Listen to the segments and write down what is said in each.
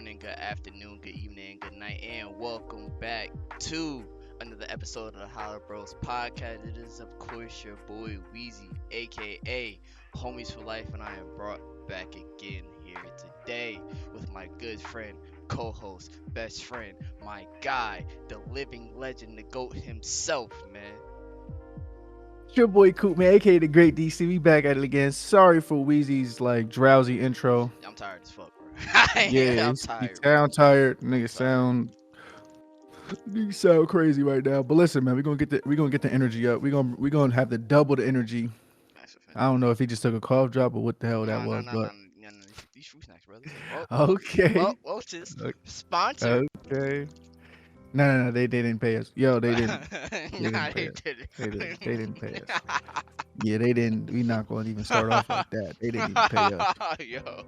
morning, good afternoon, good evening, good night, and welcome back to another episode of the HoloBros podcast. It is, of course, your boy Weezy, aka Homies for Life, and I am brought back again here today with my good friend, co-host, best friend, my guy, the living legend, the GOAT himself, man. It's your boy Coop, man, aka the Great DC. We back at it again. Sorry for Wheezy's drowsy intro. I'm tired as fuck, bro. Yeah, I'm he tired, bro. sound tired. I'm Nigga tired. sound crazy right now. But listen, man, we gonna get the energy up. We gonna have the double the energy. That's a I don't know if he just took a cough drop or what the hell that No, no, was, no, no, but no, no. These fruit snacks, brother. Well, okay, Welch's O- sponsor. okay. No, they didn't pay us. Yo, they Nah, didn't pay they us. did They didn't pay us. it. Yeah, they didn't. We not going to even start off like that. They didn't even pay us. yo,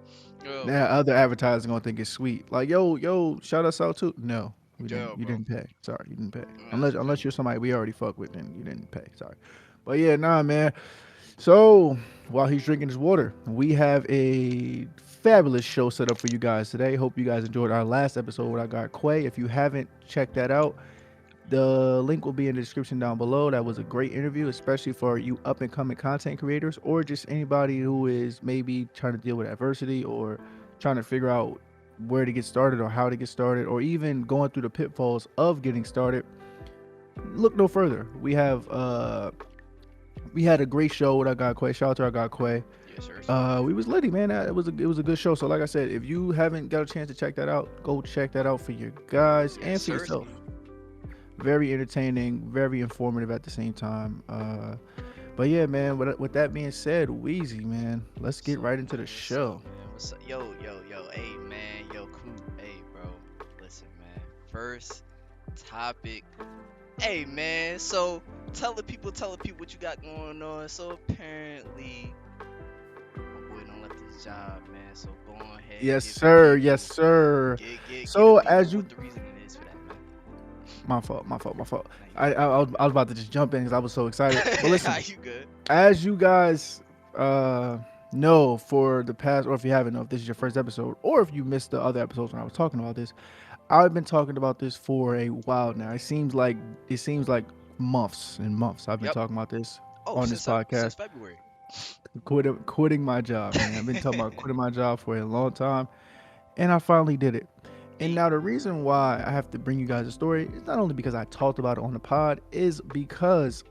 yo, Now other advertisers gonna think it's sweet. Like, yo, shout us out too. No, we didn't. yo, You bro. didn't pay. Sorry, you didn't pay. That's Unless you're somebody we already fuck with, then you didn't pay. Sorry. But yeah, nah, man. So while he's drinking his water, we have a fabulous show set up for you guys today. Hope you guys enjoyed our last episode where I got Quay. If you haven't checked that out, the link will be in the description down below. That was a great interview, especially for you up and coming content creators or just anybody who is maybe trying to deal with adversity or trying to figure out where to get started or how to get started or even going through the pitfalls of getting started. Look no further. We had a great show with our guy Quay. Shout out to our guy Quay. yes, sir. We was litty, man. It was a good show. So like I said, if you haven't got a chance to check that out, go check that out for your guys and Yes, for sir. yourself. Very entertaining, very informative at the same time. But yeah, man. With that being said, Wheezy, man, let's get right into the What's up, show. man? What's up? Yo. Hey, man. Yo, Coop. Hey, bro. Listen, man. First topic. Hey, man. So tell the people what you got going on. So apparently, my boy don't like this job, man. So go ahead, Yes, give the sir. Yes, people, sir. get the So people as you, what the reasoning is for that, man. my fault. Now you I was about to just jump in because I was so excited. But listen, good. You good? as you guys know for the past, or if you haven't know, if this is your first episode, or if you missed the other episodes when I was talking about this, I've been talking about this for a while now. It seems like months and months I've been Yep. talking about this Oh, on this since podcast. February. Quitting my job, man. I've been talking about quitting my job for a long time, and I finally did it. And Hey, now the reason why I have to bring you guys a story is not only because I talked about it on the pod, is because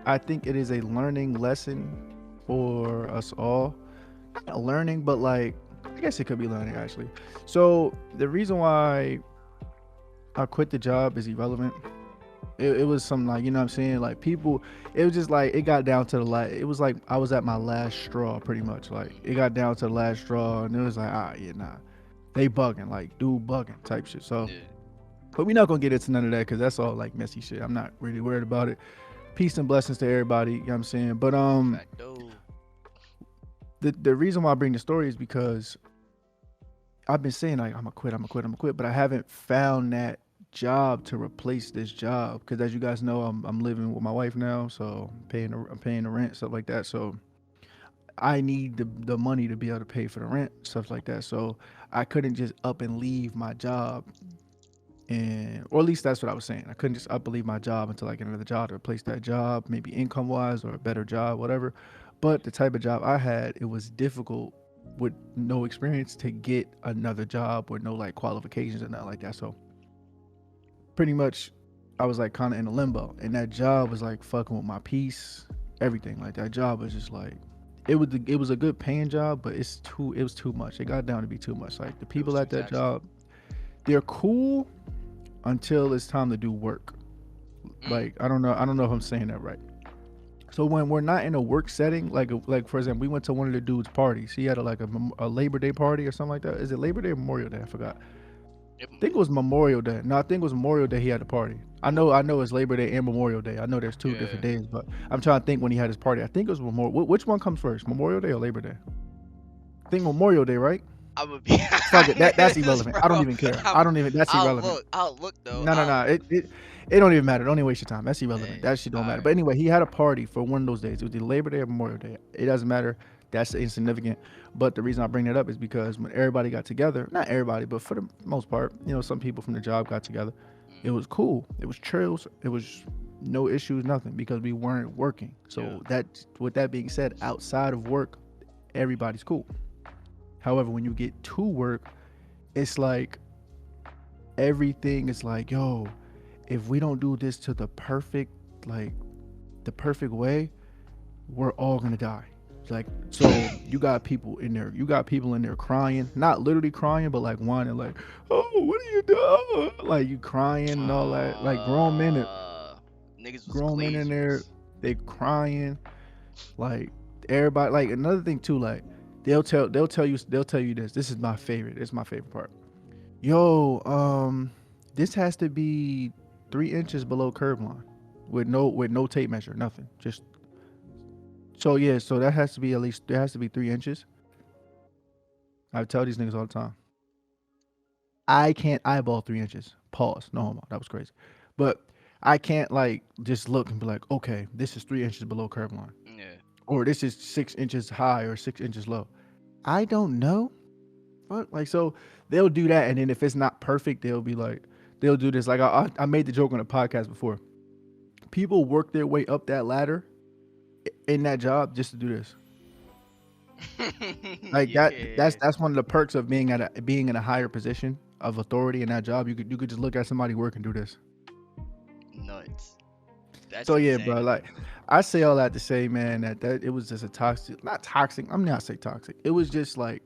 I think it is a learning lesson for us all. Not a learning, but I guess it could be learning actually. So the reason why I quit the job is irrelevant. It was some you know what I'm saying, like people. It was just it got down to the last. It was like I was at my last straw, pretty much. Like it got down to the last straw, and it was like, yeah, nah, they bugging, like dude bugging type shit. So, yeah. but we're not gonna get into none of that because that's all like messy shit. I'm not really worried about it. Peace and blessings to everybody. You know what I'm saying? But Facto. the reason why I bring the story is because I've been saying like I'm gonna quit, but I haven't found that job to replace this job because as you guys know, I'm living with my wife now, so I'm paying the rent, stuff like that. So I need the money to be able to pay for the rent, stuff like that. So I couldn't just up and leave my job, and or at least that's what I was saying. I couldn't just up and leave my job until I get another job to replace that job, maybe income wise or a better job, whatever. But the type of job I had, it was difficult with no experience to get another job or no qualifications and nothing like that. So pretty much I was kind of in a limbo, and that job was fucking with my peace, everything. Like that job was just it was a good paying job, but it was too much. It got down to be too much. Like the It was people too at that taxing. job, they're cool until it's time to do work. Mm. I don't know if I'm saying that right. So when we're not in a work setting, like for example, we went to one of the dude's parties. He had a Labor Day party or something like that. Is it Labor Day or Memorial Day? I forgot. Yep. I think it was Memorial Day. No, I think it was Memorial Day. He had a party. I know it's Labor Day and Memorial Day. I know there's two Yeah. different days, but I'm trying to think when he had his party. I think it was Memorial. Which one comes first, Memorial Day or Labor Day? I think Memorial Day, right? I'm gonna be Fuck it. That's honest, irrelevant. I don't bro. even care. I I'm, don't even. That's I'll irrelevant. look. I'll look though. No. I'll look. It don't even matter. Don't even waste your time. That's irrelevant. Hey, That shit don't all matter. right. But anyway, he had a party for one of those days. It was the Labor Day or Memorial Day. It doesn't matter. That's insignificant. But the reason I bring that up is because when everybody got together, not everybody, but for the most part, some people from the job got together. It Mm, was cool. It was chills. It was no issues, nothing, because we weren't working. yeah. So that, with that being said, outside of work, everybody's cool. However, when you get to work, it's like everything is like, yo, if we don't do this to like the perfect way, we're all gonna die. Like, so you got people in there. You got people in there crying, not literally crying, but like whining, like, "Oh, what are you doing?" Like you crying and all that. Like Uh, Niggas was grown men in there, glazers. they crying. Like everybody. Like another thing too. Like they'll tell you this. This is my favorite. This is my favorite part. Yo, this has to be 3 inches below curb line, with no tape measure, nothing. Just so yeah. So that has to be at least there has to be 3 inches. I tell these niggas all the time. I can't eyeball 3 inches. Pause. No homo. That was crazy. But I can't like just look and be like, okay, this is 3 inches below curb line. Yeah. Or this is 6 inches high or 6 inches low. I don't know. Fuck. Like so they'll do that and then if it's not perfect, they'll be like they'll do this. Like I made the joke on a podcast before. People work their way up that ladder in that job just to do this. Like that's Yeah. that's one of the perks of being in a higher position of authority in that job. You could just look at somebody work and do this. Nuts. That's So yeah, bro. insanity. Like I say all that to say, man, that it was just a toxic, not toxic. I'm not say toxic. It was just like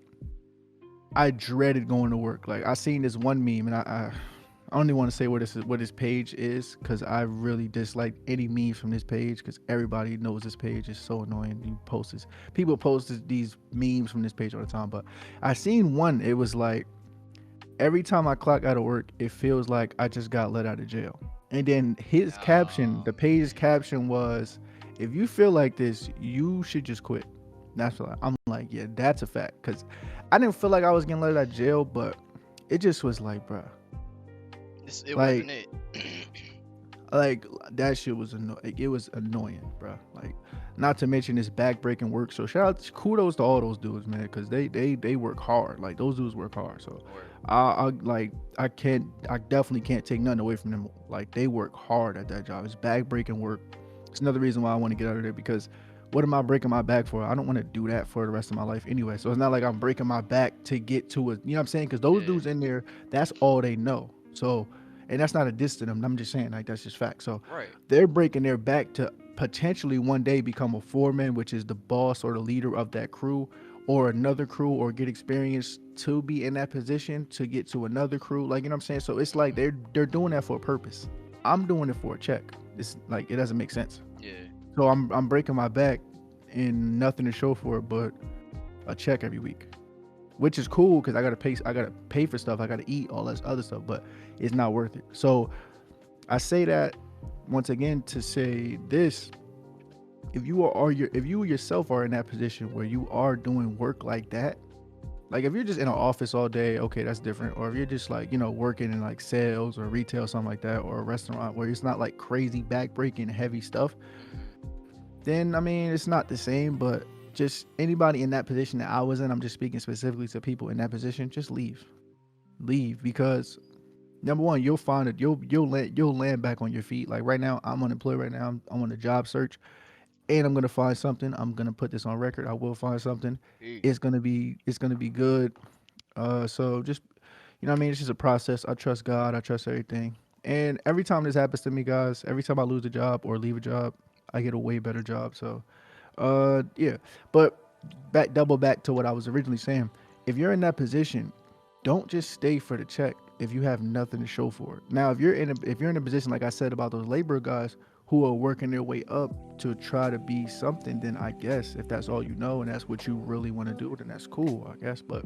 I dreaded going to work. Like I seen this one meme, and I don't even want to say what this page is, because I really dislike any memes from this page, because everybody knows this page is so annoying. People post these memes from this page all the time. But I seen one. It was like every time I clock out of work, it feels like I just got let out of jail. And then his caption, Oh the page's man. caption was, "If you feel like this, you should just quit." That's what I'm like. Yeah, that's a fact. Cause I didn't feel like I was getting let out of jail, but it just was like, bruh, It like, wasn't it. like that shit was like, it was annoying, bruh. Like, not to mention this backbreaking work. So shout out, kudos to all those dudes, man, cause they work hard. Like those dudes work hard. So Word. I definitely can't take nothing away from them. Like they work hard at that job. It's backbreaking work. It's another reason why I want to get out of there, because what am I breaking my back for? I don't want to do that for the rest of my life anyway. So it's not like I'm breaking my back to get to it. You know what I'm saying? Because those Yeah. dudes in there, that's all they know. So, and that's not a diss to them. I'm just saying, like, that's just fact. So Right. they're breaking their back to potentially one day become a foreman, which is the boss or the leader of that crew, or another crew, or get experience to be in that position to get to another crew. Like, you know what I'm saying? So it's like Hmm. they're doing that for a purpose. I'm doing it for a check. It's like it doesn't make sense. Yeah. So I'm breaking my back and nothing to show for it but a check every week, which is cool because I gotta pay for stuff, I gotta eat all this other stuff, but it's not worth it. So I say that once again to say this: if you yourself are in that position where you are doing work like that, like if you're just in an office all day, okay, that's different. Or if you're just like working in like sales or retail, something like that, or a restaurant where it's not like crazy back breaking heavy stuff, Hmm. then I mean it's not the same. But just anybody in that position that I was in, I'm just speaking specifically to people in that position. Just leave, because number one, you'll find it. You'll land back on your feet. Like right now, I'm unemployed. Right now, I'm on a job search, and I'm gonna find something. I'm gonna put this on record. I will find something. Hey. It's gonna be good. So just what I mean, it's just a process. I trust God. I trust everything. And every time this happens to me, guys, every time I lose a job or leave a job, I get a way better job. So yeah. But double back to what I was originally saying. If you're in that position, don't just stay for the check if you have nothing to show for it. Now if you're in a position like I said about those labor guys who are working their way up to try to be something, then I guess if that's all you know and that's what you really want to do, then that's cool, I guess. But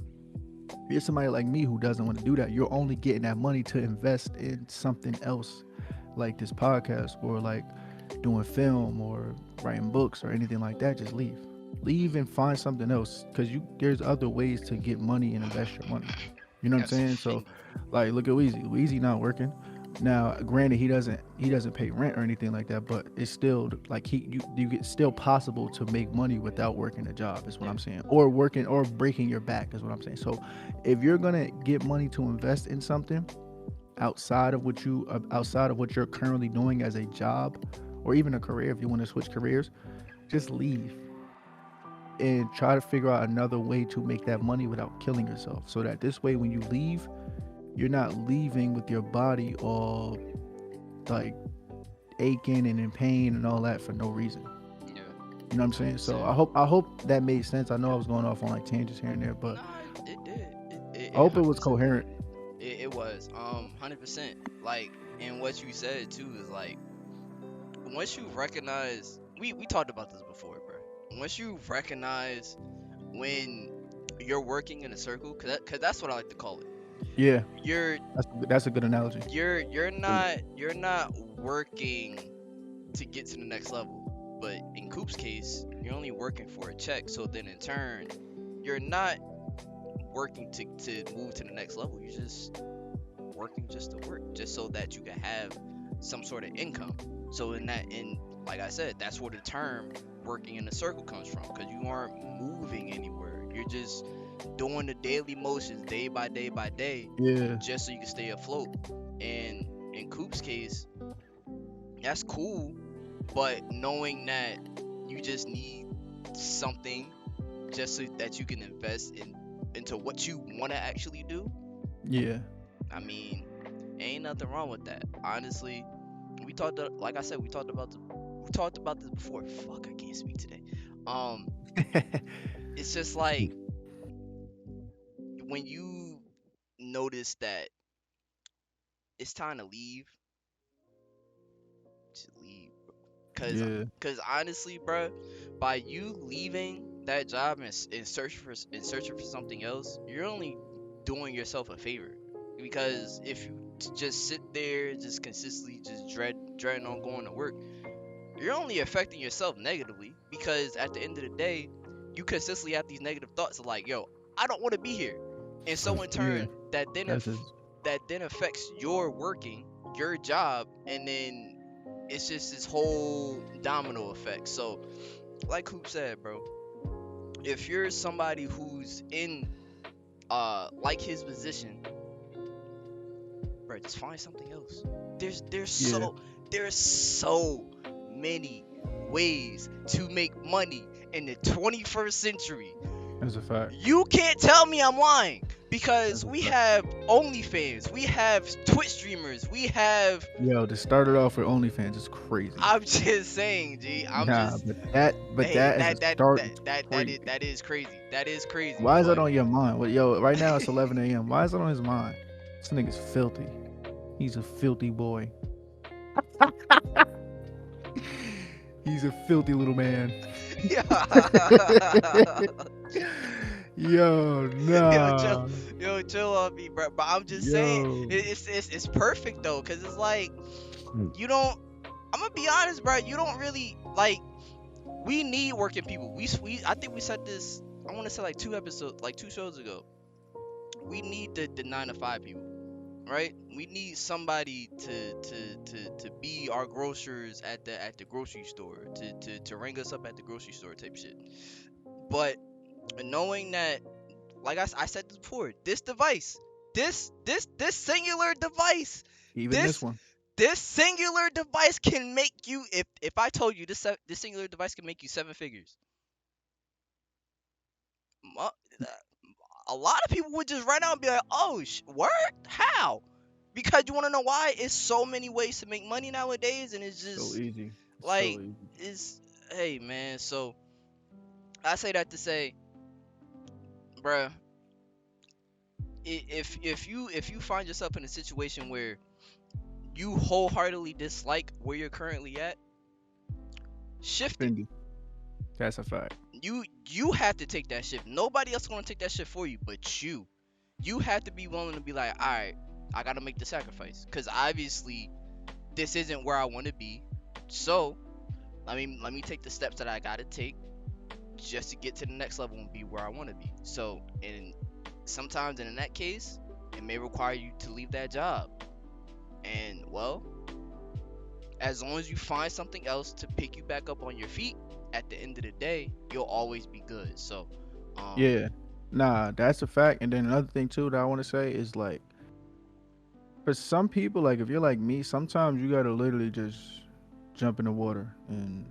if you're somebody like me who doesn't want to do that, you're only getting that money to invest in something else, like this podcast or like doing film or writing books or anything like that. Just leave and find something else, because there's other ways to get money and invest your money. You know what I'm Got some saying? So shit. like look at Weezy not working. Now, granted, he doesn't pay rent or anything like that, but it's still like you get still possible to make money without working a job is what Yeah. I'm saying, or working or breaking your back is what I'm saying. So, if you're gonna get money to invest in something outside of what you're currently doing as a job, or even a career, if you want to switch careers, just leave and try to figure out another way to make that money without killing yourself. So that this way, when you leave, you're not leaving with your body all like aching and in pain and all that for no reason. Yeah. You know what I'm saying? So 100%. I hope that made sense. I know I was going off on like tangents here and there, but Nah, it did. I It hope it was 100% did. coherent. It was 100%. Like, and what you said too is like, once you recognize, we talked about this before, bro. Once you recognize when you're working in a circle, cause that's what I like to call it. Yeah, You're that's a good analogy. you're not working to get to the next level. But in Coop's case, you're only working for a check. So then in turn, you're not working to move to the next level. You're just working just to work, just so that you can have some sort of income. So in like I said, that's where the term working in a circle comes from, because you aren't moving anywhere. You're just doing the daily motions day by day by day, Yeah, just so you can stay afloat. And in Coop's case, that's cool, but knowing that you just need something just so that you can invest into what you want to actually do. yeah, I mean, ain't nothing wrong with that. Honestly, like I said, we talked about this before. Fuck, I can't speak today. Um, it's just like when you notice that it's time to leave, just leave. Cause, yeah, cause honestly, bro, by you leaving that job and searching for something else, you're only doing yourself a favor. Because if you just sit there, just consistently just dreading on going to work, you're only affecting yourself negatively. Because at the end of the day, you consistently have these negative thoughts of like, yo, I don't want to be here, and so in yeah. turn, That's just that then affects your working, your job, and then it's just this whole domino effect. So, like Coop said, bro, if you're somebody who's in like his position, bro, just find something else. There's there's yeah. so there's so many ways to make money in the 21st century. That's a fact. You can't tell me I'm lying, because That's a we fact. have OnlyFans, we have Twitch streamers, we have. Yo, to start it off with OnlyFans is crazy. I'm just saying, G. I'm Nah, just. but Hey, that as a that that start is that that that is crazy. that is crazy. That is crazy. Why is that But on your mind? Well, yo, right now it's 11 a.m. Why is that on his mind? This nigga's filthy. He's a filthy boy. He's a filthy little man. yeah, Yo, yo, chill, nah. chill on me, bro. But I'm just saying, Yo. it's perfect though, cause it's like you don't. I'm gonna be honest, bro. You don't really like. We need working people. I think we said this. I want to say like two shows ago. We need the 9 to 5 people, right? We need somebody to be our grocers at the grocery store, to ring us up at the grocery store type shit. But knowing that, like I said this before, this device, this singular device, Even this this one. this singular device can make you. If I told you this singular device can make you 7 figures, mu- a lot of people would just right now and be like, "Oh, word? How?" Because you want to know why? It's so many ways to make money nowadays, and it's So just easy. So like easy. it's hey man. So I say that to say, bruh, if you find yourself in a situation where you wholeheartedly dislike where you're currently at, shift it. Fendi. That's a fact. You have to take that shift. Nobody else is gonna take that shift for you, but you. You have to be willing to be like, all right, I gotta make the sacrifice, because obviously this isn't where I want to be. So let me take the steps that I gotta take just to get to the next level and be where I want to be. So, and sometimes in that case, it may require you to leave that job, And well, as long as you find something else to pick you back up on your feet, at the end of the day, you'll always be good. So, um, Yeah. Nah, that's a fact. And then another thing too that I want to say is like for some people, like if you're like me, sometimes you gotta literally just jump in the water and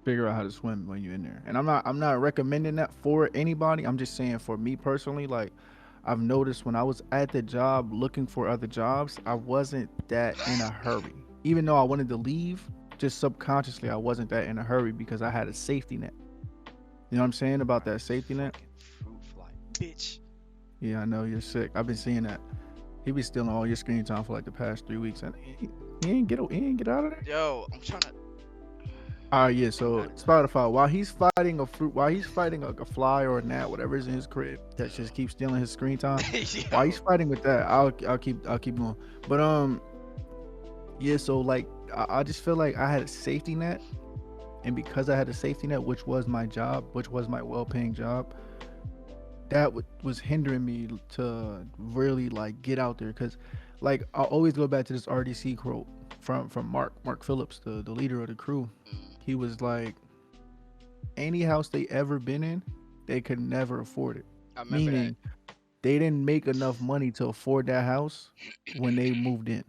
figure out how to swim when you're in there. And I'm not recommending that for anybody. I'm just saying for me personally, like I've noticed when I was at the job looking for other jobs, I wasn't that in a hurry. Even though I wanted to leave, just subconsciously I wasn't that in a hurry because I had a safety net. You know what I'm saying about that safety net? fucking fruit fly, bitch. Yeah, I know you're sick. I've been seeing that. He be stealing all your screen time for like the past 3 weeks, and he ain't get out of there. Yo, I'm trying to. All right, yeah. I'm So not done. Spotify, while he's fighting a fly or a gnat, whatever's in his crib that just keeps stealing his screen time. While he's Yo, fighting with that, I'll keep going. But yeah. So like, I just feel like I had a safety net, and because I had a safety net, which was my job, which was my well-paying job, that was hindering me to really like get out there because like I always go back to this RDC quote from Mark Phillips, the leader of the crew. He was like, any house they ever been in, they could never afford it, I remember that. meaning they didn't make enough money to afford that house when they moved in,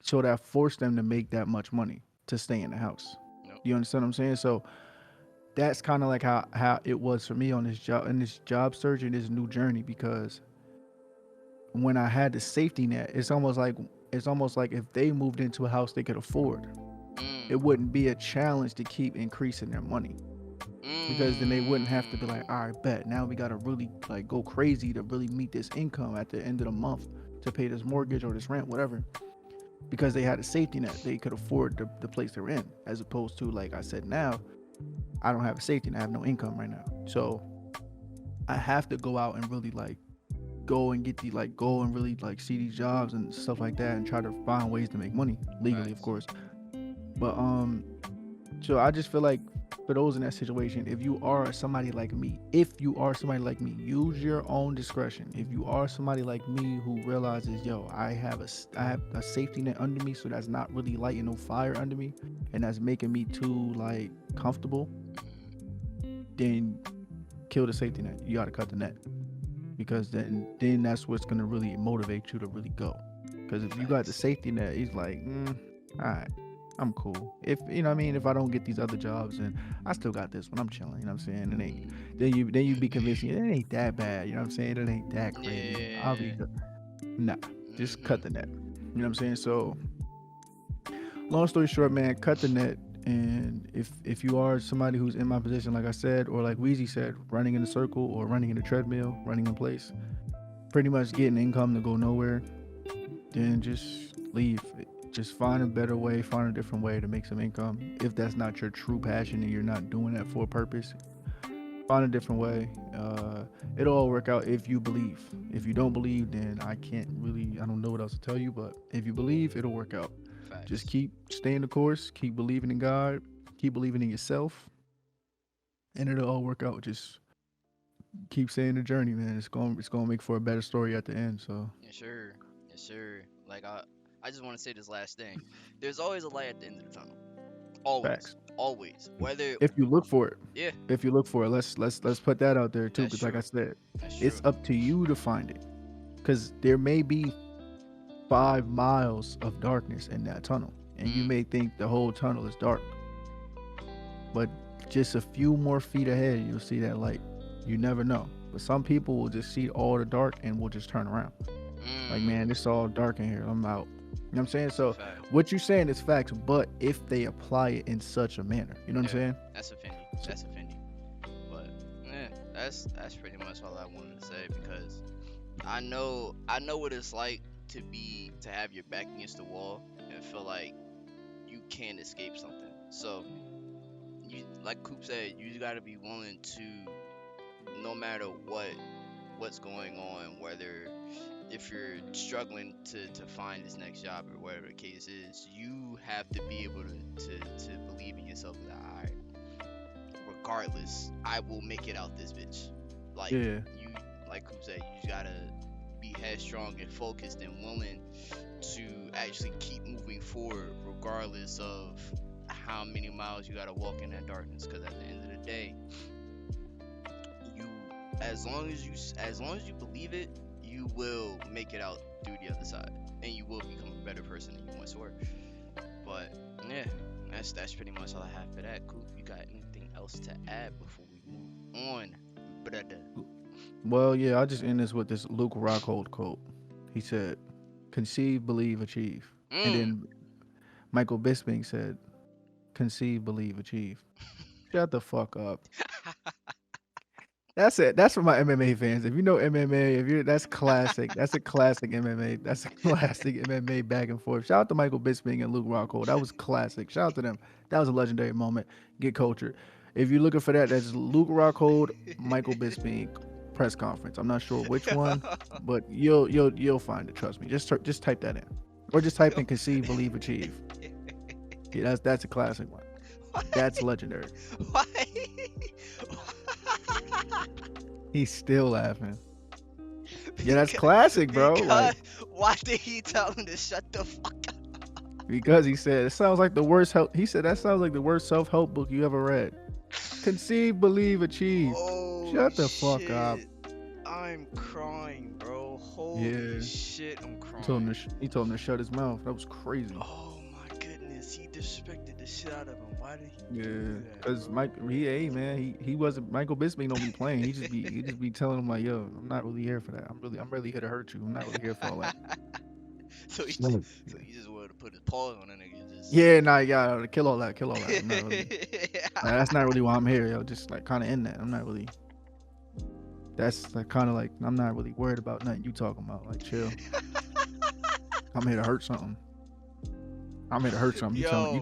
so that forced them to make that much money to stay in the house. Nope. You understand what I'm saying? So that's kind of like how it was for me on this job search and this new journey because when I had the safety net, it's almost like if they moved into a house they could afford, it Mm. wouldn't be a challenge to keep increasing their money because then they wouldn't have to be like, all right, bet now we gotta really like go crazy to really meet this income at the end of the month to pay this mortgage or this rent, whatever. Because they had a safety net, they could afford the place they're in, as opposed to like I said, now I don't have a safety net, I have no income right now, so I have to go out and really like go and really like see these jobs and stuff like that and try to find ways to make money legally, of Facts. course. But so I just feel like for those in that situation, if you are somebody like me, use your own discretion. If you are somebody like me who realizes, yo, I have a safety net under me, so that's not really lighting no fire under me, and that's making me too like comfortable, then kill the safety net. You got to cut the net because then that's what's gonna really motivate you to really go. Because if you got the Facts. safety net, he's like, all right, I'm cool. If you know what I mean, if I don't get these other jobs and I still got this one, I'm chilling. You know what I'm saying? It ain't then you be convincing it ain't that bad. You know what I'm saying? It ain't that crazy. I'll be Yeah. good. Nah, just cut Mhm. the net. You know what I'm saying? So long story short, man, cut the net. And if you are somebody who's in my position, like I said, or like Weezy said, running in a circle or running in a treadmill, running in place, pretty much getting income to go nowhere, then just leave. Just find a better way, find a different way to make some income. If that's not your true passion and you're not doing that for a purpose, find a different way. It'll all work out if you believe. If you don't believe, then I don't know what else to tell you, but if you believe, it'll work out. Just Facts. keep staying the course, keep believing in God, keep believing in yourself, and it'll all work out. Just keep saying the journey, man. It's gonna make for a better story at the end. So Yes, sir. Yes, sir. Like I just want to say this last thing. There's always a light at the end of the tunnel. Always. facts. Always. Whether If you look for it, yeah, let's put that out there too, that's because like I true. said, That's it's true. up to you to find it. Because there may be 5 miles of darkness in that tunnel, and you Mm. may think the whole tunnel is dark, but just a few more feet ahead, you'll see that light. You never know. But some people will just see all the dark and will just turn around. Like, man, Mm. it's all dark in here. I'm out. You know what I'm saying? That's a So, fact. what you're saying is facts, but if they apply it in such a manner, you know what I'm Yeah. saying? That's offending. So, That's offending. But yeah, that's pretty much all I wanted to say because I know what it's like to have your back against the wall and feel like you can't escape something. So you like Coop said, you gotta be willing to no matter what's going on, whether if you're struggling to find this next job or whatever the case is, you have to be able to believe in yourself that alright, regardless, I will make it out this bitch. Like yeah. you like Coop said, you just gotta be headstrong and focused and willing to actually keep moving forward regardless of how many miles you gotta walk in that darkness. Because at the end of the day, you, as long as you believe it, you will make it out through the other side, and you will become a better person than you once were. But yeah, that's pretty much all I have for that. Coop, you got anything else to add before we move on, brother? Well, yeah, I'll just end this with this Luke Rockhold quote. He said, "Conceive, believe, achieve." And Mm. then Michael Bisping said, "Conceive, believe, achieve." Shut the fuck up. That's it. That's for my MMA fans. If you know MMA, if you're that's classic. That's a classic MMA. That's a classic MMA back and forth. Shout out to Michael Bisping and Luke Rockhold. That was classic. Shout out to them. That was a legendary moment. Get cultured. If you're looking for that, that's Luke Rockhold, Michael Bisping press conference. I'm not sure which one, but you'll find it. Trust me. Just type that in, or just type in conceive, believe, achieve. Yeah, that's a classic one. That's legendary. Why? He's still laughing. Yeah, that's classic, bro. Because Like, why did he tell him to shut the fuck up? because he said it sounds like the worst help. He said that sounds like the worst self-help book you ever read. Conceive, believe, achieve. Oh Shut the fuck up. shit. I'm crying, bro. Holy Yeah. shit, I'm He told him to shut his mouth. That was crazy. Oh my goodness, he disrespected the shit out of him. Why did he Yeah, do that, because bro? hey man, he wasn't Michael Bisping don't be playing. He just be telling him like, yo, I'm not really here for that. I'm really here to hurt you. I'm not really here for all that. so he No. just, so he just wanted to put his paws on a nigga. Just Yeah, nah, yeah, kill all that. I'm not really. That's not really why I'm here, yo. Just like kind of in that. I'm not really. That's like kind of like I'm not really worried about nothing you talking about. Like chill. I'm here to hurt something. I'm here to hurt something. Yo,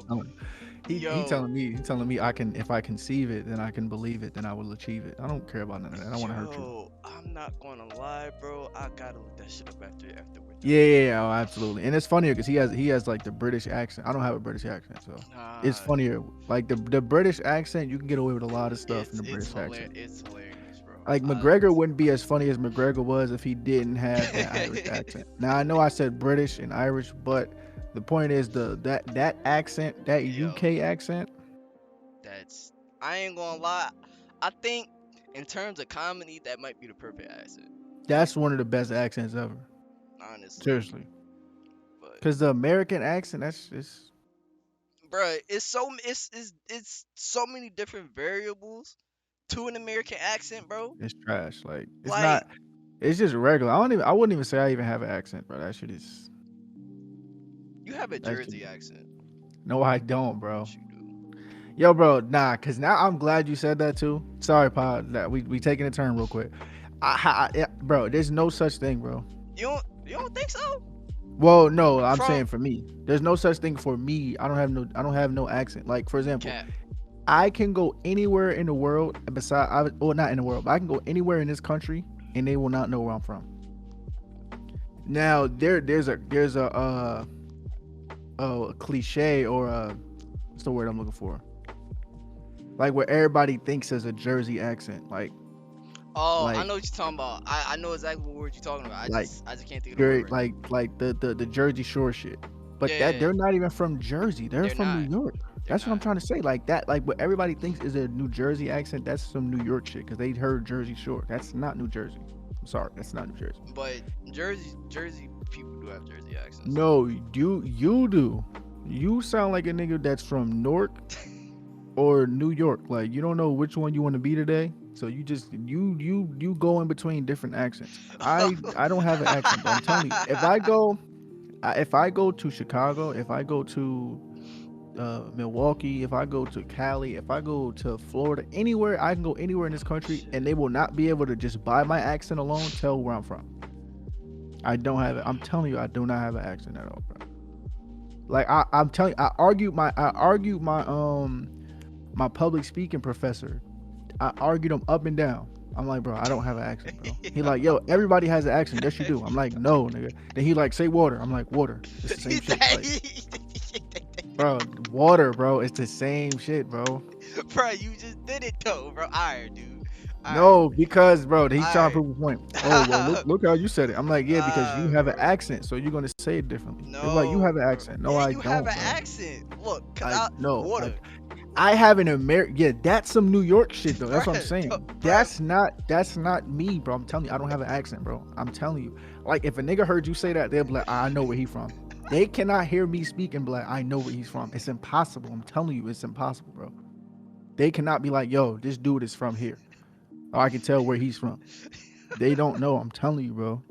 He yo, telling me I can if I conceive it, then I can believe it, then I will achieve it. I don't care about none of that. I don't want to hurt you. yo, I'm not gonna lie, bro. I gotta look that shit up after we're done. Yeah, oh, absolutely. And it's funnier because he has like the British accent. I don't have a British accent, so it's Nah, funnier. Like the British accent, you can get away with a lot of stuff in the it's British hilarious. accent. It's hilarious, bro. Like McGregor wouldn't be as funny as McGregor was if he didn't have that Irish accent. Now I know I said British and Irish, but the point is that accent, that Yo, UK accent, that's I ain't gonna lie. I think in terms of comedy, that might be the perfect accent, that's one of the best accents ever. honestly. Seriously. But Because the American accent, that's just bro, it's so many different variables to an American accent, bro. it's trash. Like it's Like not. It's just regular. I wouldn't even say I even have an accent, bro. That shit is. you have a That shit. Jersey accent. No, I don't, bro. Yes, you do. Yo, bro, nah. Cause now I'm glad you said that too. Sorry, Pod. That we taking a turn real quick. Yeah, bro, there's no such thing, bro. You don't think so? Well, no, I'm From saying for me, there's no such thing for me. I don't have no accent. Like for example, Cap. I can go anywhere in the world or not in the world, but I can go anywhere in this country and they will not know where I'm from. Now there's a cliche or what's the word I'm looking for? Like where everybody thinks there's a Jersey accent, like Oh, I like know what you're talking about. I know exactly what word you're talking about. like I just can't think of the very word right like the Jersey Shore shit. But now. that Yeah, they're not even from Jersey. They're they're from not. New York. They're That's what I'm not. trying to say. Like that, like what everybody thinks is a New Jersey accent. That's some New York shit because they heard Jersey Shore. That's not New Jersey. I'm sorry, that's not New Jersey. But Jersey people do have Jersey accents. No, you do. You sound like a nigga that's from Newark or New York. Like you don't know which one you want to be today. So you just you go in between different accents. I don't have an accent, bro. I'm telling you, if I go to Chicago, if I go to Milwaukee, if I go to Cali, if I go to Florida, anywhere I can go anywhere in this country, and they will not be able to just by my accent alone tell where I'm from. I don't have it. I'm telling you, I do not have an accent at all, bro. Like I'm telling you, I argued my public speaking professor. I argued him up and down. I'm like, bro, I don't have an accent, bro. He like, yo, everybody has an accent. Yes, you do. I'm like, no, nigga. Then he like, say water. I'm like, water. It's the same shit. Like, bro, water, bro. It's the same shit, bro. Bro, you just did it though, bro. Alright, dude. Alright. No, because bro, he's trying to Alright. prove a point. Oh well, look how you said it. I'm like, yeah, because you have an Bro. accent, so you're gonna say it differently. They're like, you No, have an bro. accent. No, Yeah, I you have don't, an bro. accent. Look, cause I no, water. I have an American. Yeah, that's some New York shit though. That's what I'm Bruh, saying. bruh. That's not me, bro. I'm telling you, I don't have an accent, bro. I'm telling you. Like if a nigga heard you say that, they'll be like, I know where he from. They cannot hear me speak and be like, I know where he's from. It's impossible. I'm telling you, it's impossible, bro. They cannot be like, yo, this dude is from here. Or I can tell where he's from. They don't know. I'm telling you, bro.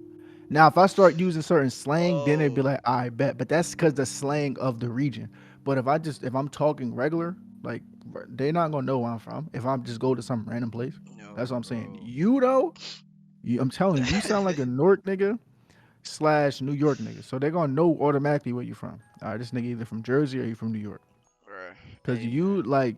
Now, if I start using certain slang, then they'd be Oh, like, I bet. But that's because the slang of the region. But if I'm talking regular, like they're not gonna know where I'm from. If I'm just go to some random place, that's what no, I'm saying. bro. You though, I'm telling you, you sound like a North nigga slash New York nigga. So they're gonna know automatically where you from. All right, this nigga either from Jersey or you from New York. Bruh. Cause Hey, you man. like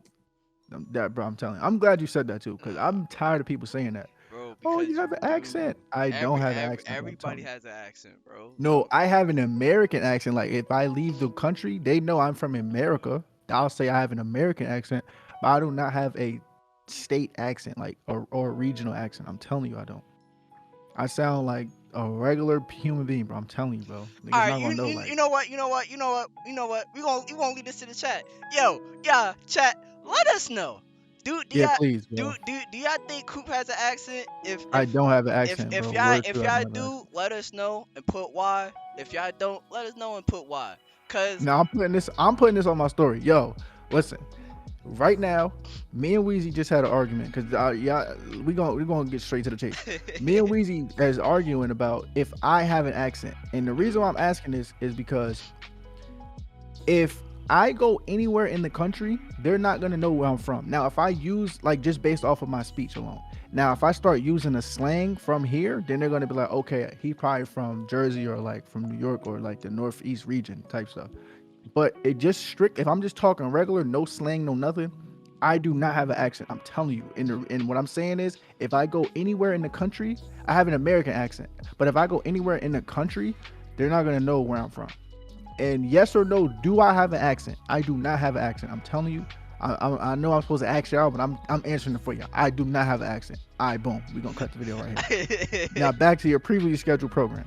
that, bro. I'm telling you. I'm glad you said that too. Cause No, I'm tired of people saying that. bro, Oh, you because you have an do. accent. I don't have an accent, bro. I'm telling Everybody you. has an accent, bro. No, I have an American accent. Like if I leave the country, they know I'm from America. I'll say I have an American accent, but I do not have a state accent, like or a regional accent. I'm telling you, I don't. I sound like a regular human being, bro. I'm telling you, bro. All Niggas right, not gonna know. Like, you know what. We gonna leave this to the chat. Yo, yeah, chat. Let us know. Do yeah, y'all please, bro. do y'all think Coop has an accent? I don't have an accent, bro. Word If to, I y'all don't have an do, accent. let us know and put why. If y'all don't, let us know and put why. Cause Now I'm putting this. I'm putting this on my story. Yo, listen. Right now, me and Weezy just had an argument because yeah, we gonna get straight to the chase. Me and Weezy is arguing about if I have an accent, and the reason why I'm asking this is because if I go anywhere in the country, they're not gonna know where I'm from. Now, if I use like just based off of my speech alone. Now, if I start using a slang from here, then they're gonna be like, okay, he probably from Jersey or like from New York or like the Northeast region type stuff. But it just strict. If I'm just talking regular, no slang, no nothing, I do not have an accent. I'm telling you. And what I'm saying is, if I go anywhere in the country, I have an American accent. But if I go anywhere in the country, they're not gonna know where I'm from. And yes or no, do I have an accent? I do not have an accent. I'm telling you. I know I'm supposed to ask y'all, but I'm answering it for you. I do not have an accent. All right, boom. We're gonna cut the video right here. Now back to your previously scheduled program.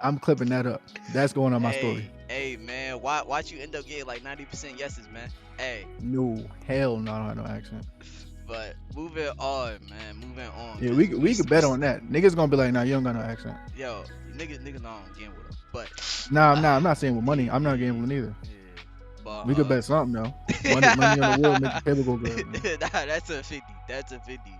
I'm clipping that up. That's going on my story. hey man, why'd you end up getting like 90% yeses, man? Hey, No, hell no, I don't have no accent. but moving on, man, moving on, Yeah, cause we could bet on that. Niggas gonna be like, nah, you don't got no accent. yo, niggas know I don't gamble though, but Nah, I'm not saying with money. I'm not gambling either. yeah, but We could bet something though. Money on the wheel make the paper go good. Man. nah, that's a 50. That's a 50.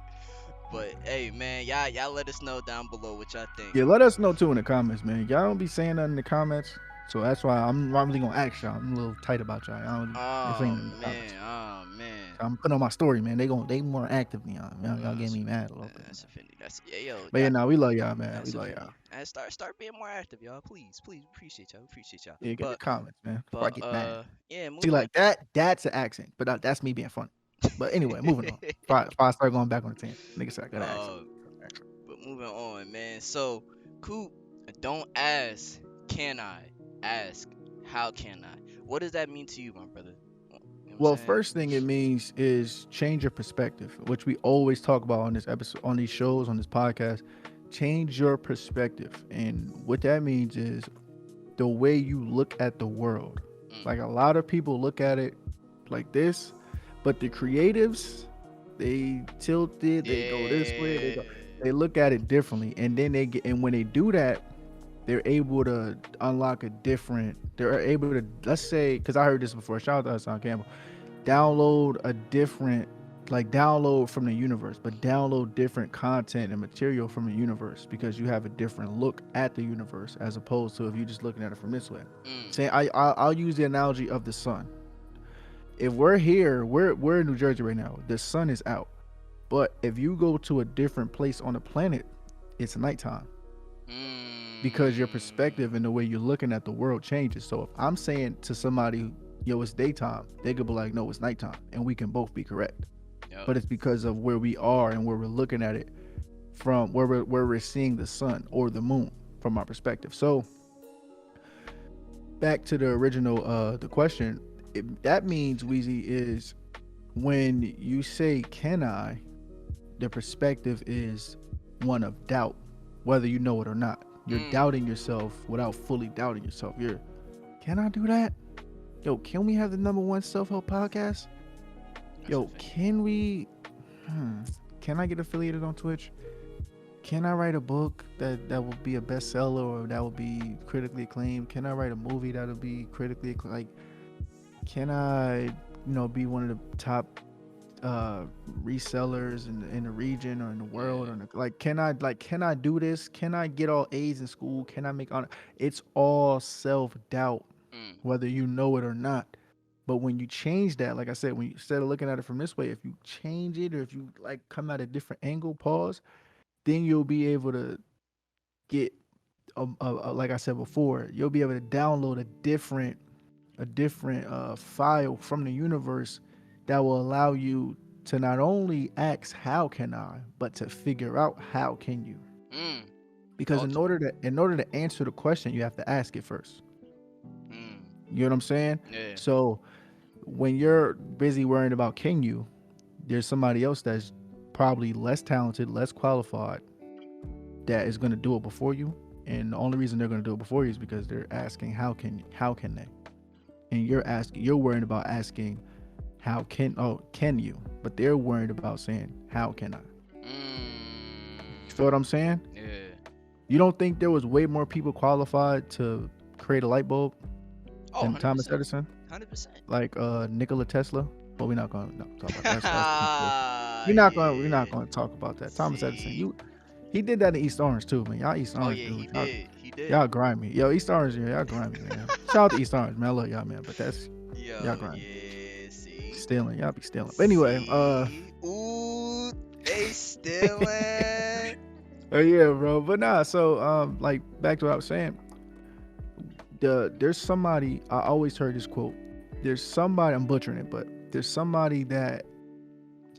But hey, man, y'all let us know down below what y'all think. Yeah, let us know too in the comments, man. Y'all don't be saying nothing in the comments, so that's why I'm not really gonna ask y'all. I'm a little tight about y'all. Y'all don't, this Oh ain't in the comments. man, oh man. So I'm putting on my story, man. They more active than y'all. Y'all get me mad a little bit. That's a 50. That's yeah, yo, But yeah, yeah. nah, we love y'all, man. We That's a love y'all. 50. And start being more active, y'all. Please, appreciate y'all. Appreciate y'all. Yeah, get the But comments, man. Before I get mad. yeah, See, moving. like that's an accent, but that's me being funny. But anyway, moving on. If I start going back on the tangent, nigga said I got an accent. uh, but moving on, man. So, Coop, don't ask, can I? Ask, how can I? What does that mean to you, my brother? You know what I'm Well, saying? first thing it means is change your perspective, which we always talk about on this episode, on these shows, on this podcast. Change your perspective, and what that means is the way you look at the world. Mm. Like a lot of people look at it like this, but the creatives, they tilt it, they go this way, Yeah. they look at it differently, and then and when they do that, they're able to unlock a different. They're able to, let's say, because I heard this before. Shout out to Hassan Campbell. Download a different, like download from the universe, but download different content and material from the universe because you have a different look at the universe as opposed to if you're just looking at it from this way. Mm. Say I'll use the analogy of the sun. If we're here, we're in New Jersey right now. The sun is out, but if you go to a different place on the planet, it's nighttime because your perspective and the way you're looking at the world changes. So if I'm saying to somebody, yo, it's daytime, they could be like, no, it's nighttime, and we can both be correct. Yep. But it's because of where we are and where we're looking at it from, where we're seeing the sun or the moon from our perspective. So back to the original the question, that means, Weezy, is when you say can I, the perspective is one of doubt, whether you know it or not. You're Mm. doubting yourself without fully doubting yourself. Can I do that? Yo, can we have the number one self-help podcast? That's a Yo, fact. can we can I get affiliated on Twitch? Can I write a book that will be a bestseller or that will be critically acclaimed? Can I write a movie that'll be critically acclaimed? Like, can I, be one of the top resellers in the region or in the world? Yeah. Or can I do this? Can I get all A's in school? Can I make honor? It's all self doubt, Mm. whether you know it or not. But when you change that, like I said, when you instead of looking at it from this way, if you change it or if you like come at a different angle, pause, then you'll be able to get like I said before, you'll be able to download a different file from the universe that will allow you to not only ask how can I, but to figure out how can you. Mm. Because Talk in to me. order to in order to answer the question, you have to ask it first. Mm. You know what I'm saying? Yeah. So when you're busy worrying about can you, there's somebody else that's probably less talented, less qualified, that is going to do it before you. And the only reason they're going to do it before you is because they're asking how can they? And you're worrying about asking can you? But they're worried about saying how can I? You feel Mm. what I'm saying? Yeah. You don't think there was way more people qualified to create a light bulb Oh, than Thomas 100%. Edison, 100%. like Nikola Tesla? But we're not going to talk about that. That's conspiracy. We're not Yeah. going to talk about that. Thomas Edison, See. he did that in East Orange too, man. Y'all East Oh Orange yeah, he dudes, did. He did. y'all grimy. Yo, East Orange, yeah, y'all grimy, man. Shout out to East Orange, man. I love y'all, man. But that's y'all Yo, grimy. yeah. See. Stealing, y'all be stealing. But anyway, See. Ooh, they stealing. yeah, bro. But nah, so like back to what I was saying. There's somebody I always heard this quote. There's somebody I'm butchering it, but there's somebody that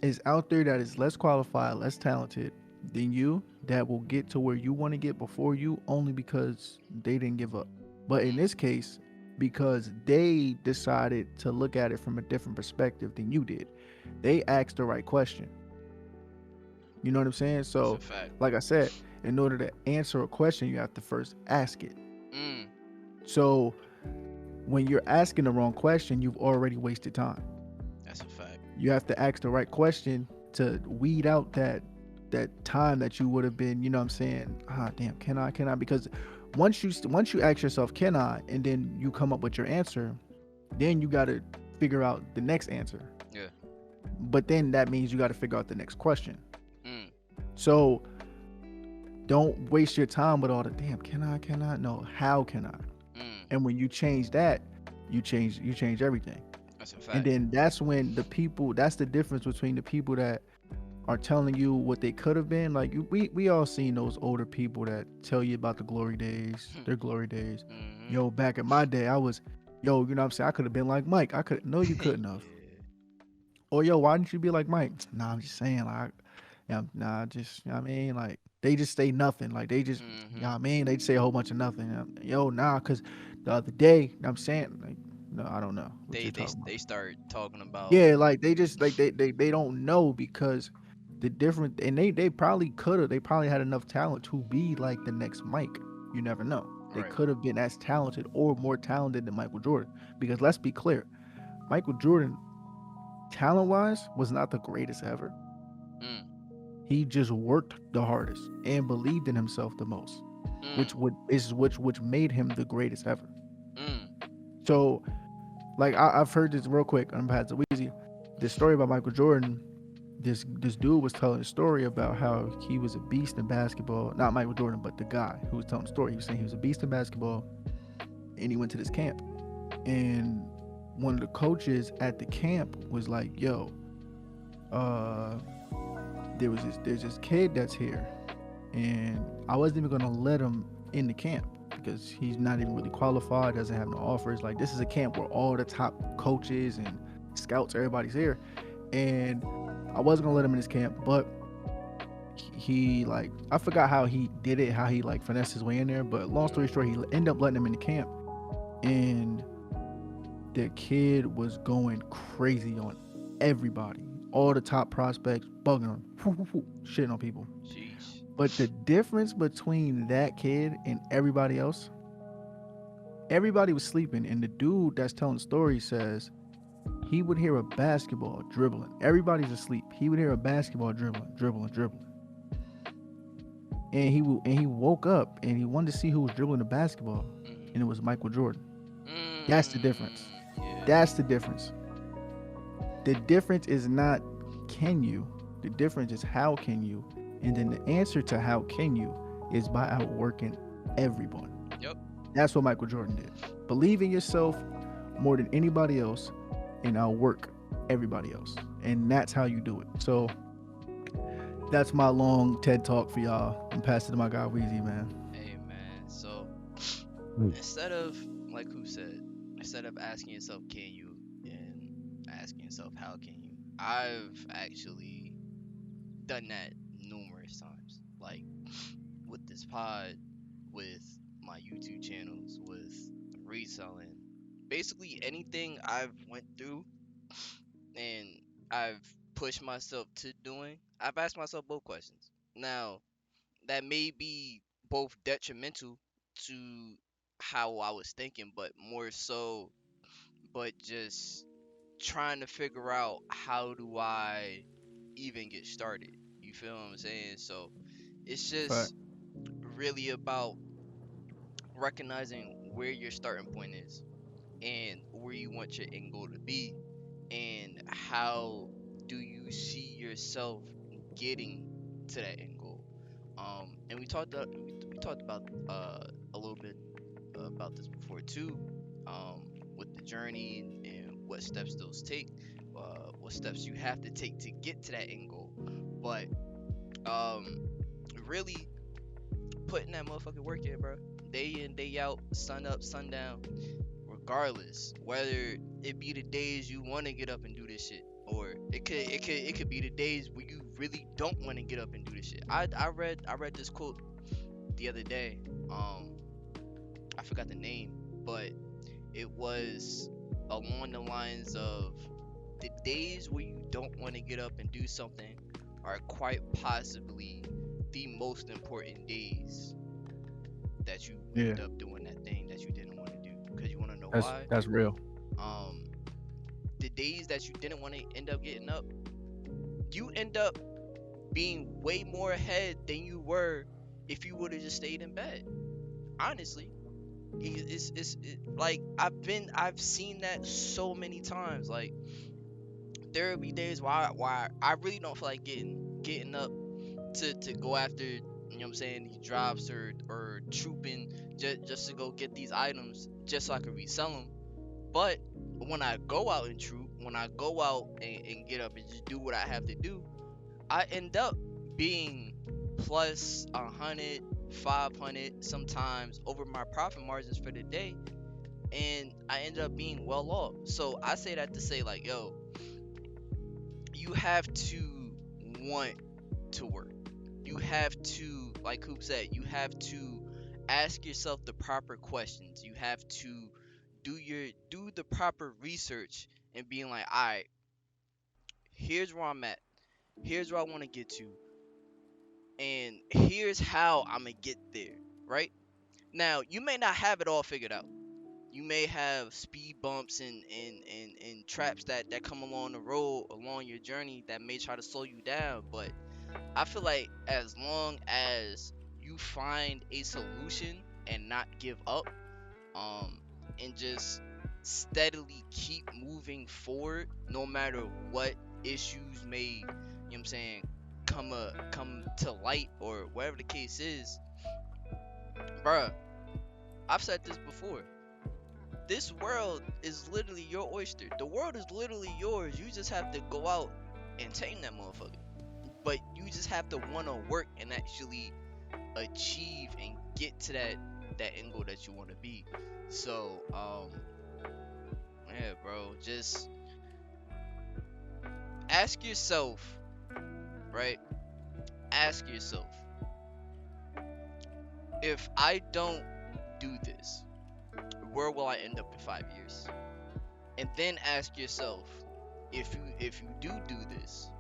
is out there that is less qualified, less talented than you that will get to where you want to get before you only because they didn't give up. But in Mm. this case, because they decided to look at it from a different perspective than you did. They asked the right question. You know what I'm saying? That's a So, fact. like I said, in order to answer a question, you have to first ask it. Mm. So, when you're asking the wrong question, you've already wasted time. That's a fact. You have to ask the right question to weed out that time that you would have been, you know what I'm saying? Ah, damn, can I? Because once you ask yourself, can I, and then you come up with your answer, then you got to figure out the next answer. Yeah. But then that means you got to figure out the next question. Mm. So don't waste your time with all the damn can I? No, how can I? Mm. And when you change that, you change everything. That's a And fact. then that's when that's the difference between the people that are telling you what they could have been. Like we all seen those older people that tell you about the glory days, their glory days. Mm-hmm. Yo, back in my day, you know what I'm saying? I could have been like Mike. I could, no, you couldn't have. Yeah. Or yo, why didn't you be like Mike? Nah, I'm just saying, like, yeah, nah, just, you know what I mean, like, they just say nothing. Like, they just, you know Mm-hmm. what I mean? They just say a whole bunch of nothing. Yo, nah, because the other day, you know what I'm saying, like, no, I don't know what They you're they talking about. they start talking about. Yeah, like, they just, like, they don't know because the different, and they probably could have, they probably had enough talent to be like the next Mike. You never know. They Right. could have been as talented or more talented than Michael Jordan. Because let's be clear, Michael Jordan talent wise was not the greatest ever. Mm. He just worked the hardest and believed in himself the most, Mm. which made him the greatest ever. Mm. So like I've heard this real quick. I'm had to Weezy. This story about Michael Jordan. This dude was telling a story about how he was a beast in basketball. Not Michael Jordan, but the guy who was telling the story. He was saying he was a beast in basketball, and he went to this camp. And one of the coaches at the camp was like, "Yo, uh, there's this kid that's here, and I wasn't even gonna let him in the camp because he's not even really qualified, doesn't have no offers. Like this is a camp where all the top coaches and scouts, everybody's here, and I wasn't gonna let him in this camp, but he like I forgot how he did it, how he like finessed his way in there. But long story short, he ended up letting him in the camp, and the kid was going crazy on everybody, all the top prospects, bugging them, shitting on people. Sheesh. But the difference between that kid and everybody else, everybody was sleeping, and the dude that's telling the story says he would hear a basketball dribbling. Everybody's asleep. He would hear a basketball dribbling, and he woke up and he wanted to see who was dribbling the basketball, and it was Michael Jordan. That's the difference. Yeah. That's the difference. The difference is not can you. The difference is how can you. And then the answer to how can you is by outworking everyone. Yep. That's what Michael Jordan did. Believe in yourself more than anybody else and outwork everybody else. And that's how you do it. So that's my long TED talk for y'all. I'm passing to my guy Weezy, man. Hey man. So Mm. instead of, like who said, instead of asking yourself can you and asking yourself how can you, I've actually done that numerous times. Like with this pod, with my YouTube channels, with reselling, basically anything I've went through and I've pushed myself to doing, I've asked myself both questions. Now, that may be both detrimental to how I was thinking, but more so, but just trying to figure out how do I even get started. You feel what I'm saying? So it's Fact. just really about recognizing where your starting point is and where you want your end goal to be, and how do you see yourself getting to that end goal. And we talked about a little bit about this before too, with the journey and what steps those take, what steps you have to take to get to that end goal. But um, really putting that motherfucking work in, bro. Day in, day out, sun up, sun down, regardless whether it be the days you want to get up and do this shit, or it could be the days where you really don't want to get up and do this shit. I read this quote the other day. I forgot the name, but it was along the lines of the days where you don't want to get up and do something are quite possibly the most important days that you Yeah. end up doing that thing that you didn't want to do. Because you want to know That's why? that's real. Um, the days that you didn't want to end up getting up, you end up being way more ahead than you were if you would have just stayed in bed. Honestly, like I've seen that so many times. Like there will be days why I really don't feel like getting up to go after, you know what I'm saying, these drops or trooping just to go get these items just so I can resell them. But when I go out and troop, when I go out and get up and just do what I have to do, I end up being plus 100, 500 sometimes over my profit margins for the day, and I end up being well off. So I say that to say, like, yo, you have to want to work. You have to, like Coop said, you have to ask yourself the proper questions. You have to do the proper research and being like, all right, here's where I'm at. Here's where I want to get to, and here's how I'm gonna get there. Right now, you may not have it all figured out. You may have speed bumps and traps that come along the road along your journey that may try to slow you down, but I feel like as long as you find a solution and not give up, um, and just steadily keep moving forward, no matter what issues may, you know what I'm saying, come to light or whatever the case is, bruh. I've said this before. This world is literally your oyster. The world is literally yours. You just have to go out and tame that motherfucker. But you just have to want to work and actually achieve and get to that end goal that you want to be. So yeah, bro, just ask yourself, right? Ask yourself, if I don't do this, where will I end up in 5 years? And then ask yourself, if you do this,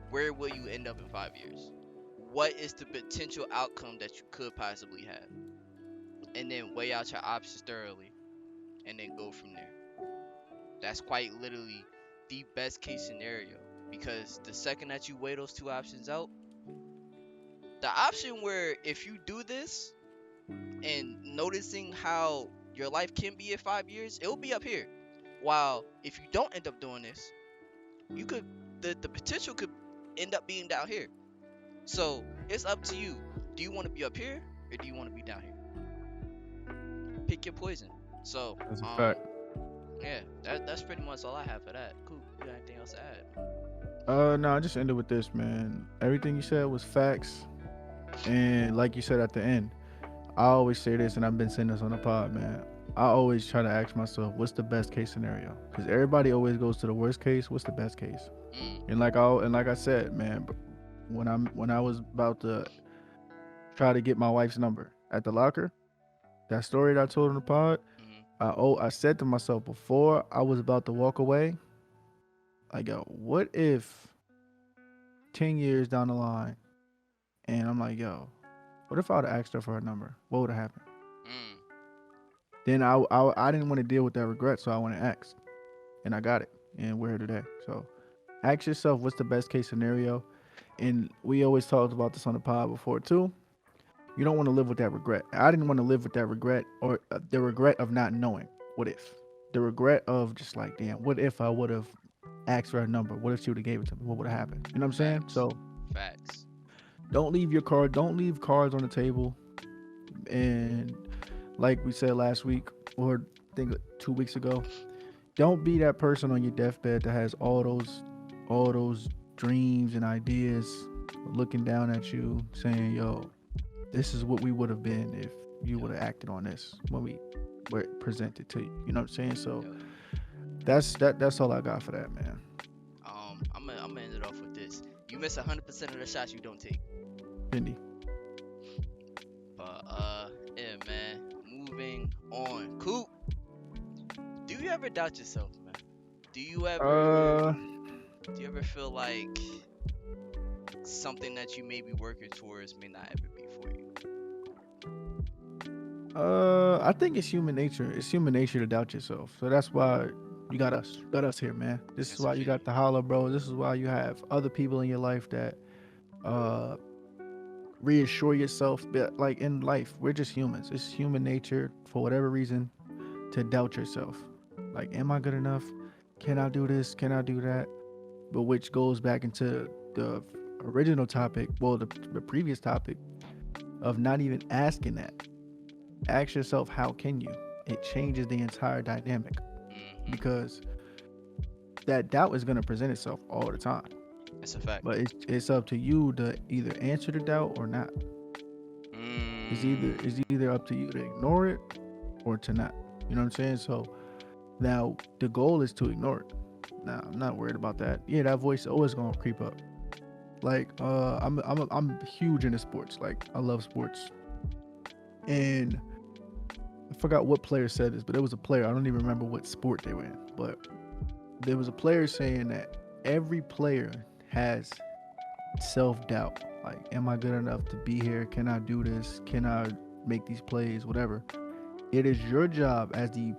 where will you end up in 5 years? What is the potential outcome that you could possibly have? And then weigh out your options thoroughly, and then go from there. That's quite literally the best case scenario, because the second that you weigh those two options out, the option where if you do this and noticing how your life can be in 5 years, it'll be up here. While if you don't end up doing this, you could the potential could end up being down here. So it's up to you. Do you want to be up here or do you want to be down here? Pick your poison. So That's a fact. yeah, that's pretty much all I have for that. Cool. You got anything else to add? No, I just ended with this, man. Everything you said was facts, and like you said at the end, I always say this, and I've been saying this on the pod, man. I always try to ask myself, what's the best case scenario? Because everybody always goes to the worst case. What's the best case? Mm, And like I said, man, when I was about to try to get my wife's number at the locker, that story that I told in the pod, mm, I said to myself before I was about to walk away, like, yo, what if 10 years down the line, and I'm like, yo, what if I would have asked her for her number? What would have happened? mm. Then I didn't want to deal with that regret, so I went and asked, and I got it, and we're here today. So ask yourself, what's the best case scenario? And we always talked about this on the pod before too. You don't want to live with that regret. I didn't want to live with that regret, or the regret of not knowing. What if? The regret of just like, damn, what if I would have asked for her number? What if she would have gave it to me? What would have happened? You know what I'm saying? Facts. So Facts. don't leave cards on the table. And like we said last week, or I think 2 weeks ago, don't be that person on your deathbed that has all those dreams and ideas looking down at you saying, yo, this is what we would have been if you would have acted on this when we were presented to you. You know what I'm saying? So that's all I got for that, man. I'm gonna end it off with this. You miss 100% of the shots you don't take. Bendy. But yeah, man. Moving on. Coop, do you ever doubt yourself, man? Do you ever feel like something that you may be working towards may not ever be for you? I think it's human nature. It's human nature to doubt yourself. So that's why you got us. You got us here, man. This is Yes, why you got the HoloBros. This is why you have other people in your life that uh reassure yourself that, like, in life, we're just humans. It's human nature for whatever reason to doubt yourself. Like, am I good enough? Can I do this? Can I do that? But which goes back into the original topic, well, the previous topic of not even asking that. Ask yourself, how can you? It changes the entire dynamic, Mm-hmm. because that doubt is going to present itself all the time. It's a fact. But it's up to you to either answer the doubt or not. Mm. It's either up to you to ignore it or to not. You know what I'm saying? So now the goal is to ignore it. Now I'm not worried about that. Yeah, that voice always gonna creep up. Like I'm huge into sports. Like, I love sports, and I forgot what player said this, but it was a player. I don't even remember what sport they were in, but there was a player saying that every player has self-doubt. Like, am I good enough to be here? Can I do this? Can I make these plays? Whatever. It is your job as the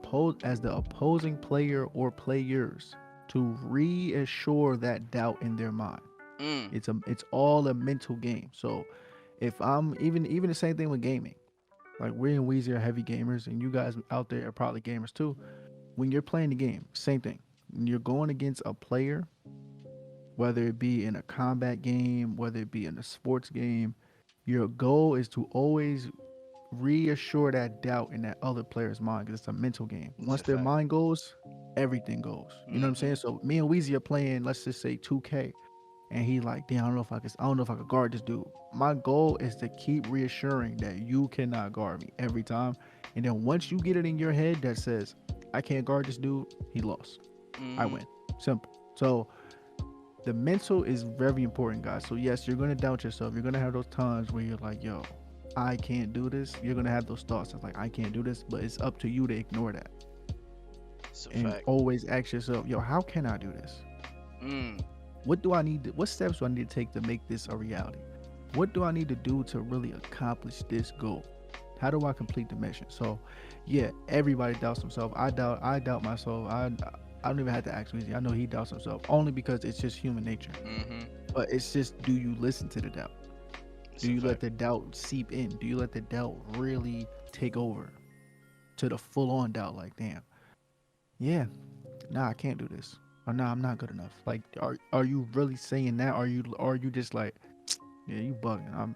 opposing player or players to reassure that doubt in their mind. Mm. It's all a mental game. So if I'm even the same thing with gaming. Like, we and Weezy are heavy gamers, and you guys out there are probably gamers too. When you're playing the game, same thing. When you're going against a player, whether it be in a combat game, whether it be in a sports game, your goal is to always reassure that doubt in that other player's mind, because it's a mental game. It's Once a their fact. mind goes, everything goes. You know what I'm saying? So me and Weezy are playing, let's just say 2K, and he like, damn, I don't know if I could guard this dude. My goal is to keep reassuring that you cannot guard me every time. And then once you get it in your head that says, I can't guard this dude, he lost. I Mm-hmm. win. Simple. So the mental is very important, guys. So yes, you're gonna doubt yourself. You're gonna have those times where you're like, yo, I can't do this. You're gonna have those thoughts of like, I can't do this, but it's up to you to ignore that It's a and fact. always ask yourself, yo, how can I do this? Mm. What steps do I need to take to make this a reality? What do I need to do to really accomplish this goal? How do I complete the mission? So, yeah, everybody doubts themselves. I doubt myself. I don't even have to ask Weezy. I know he doubts himself only because it's just human nature. Mm-hmm. But it's just, do you listen to the doubt? It's Do a you let fact. the doubt seep in? Do you let the doubt really take over to the full on doubt? Like, damn, yeah, nah, I can't do this. Or nah, I'm not good enough. Like, are you really saying that? Are you just like, yeah, you bugging?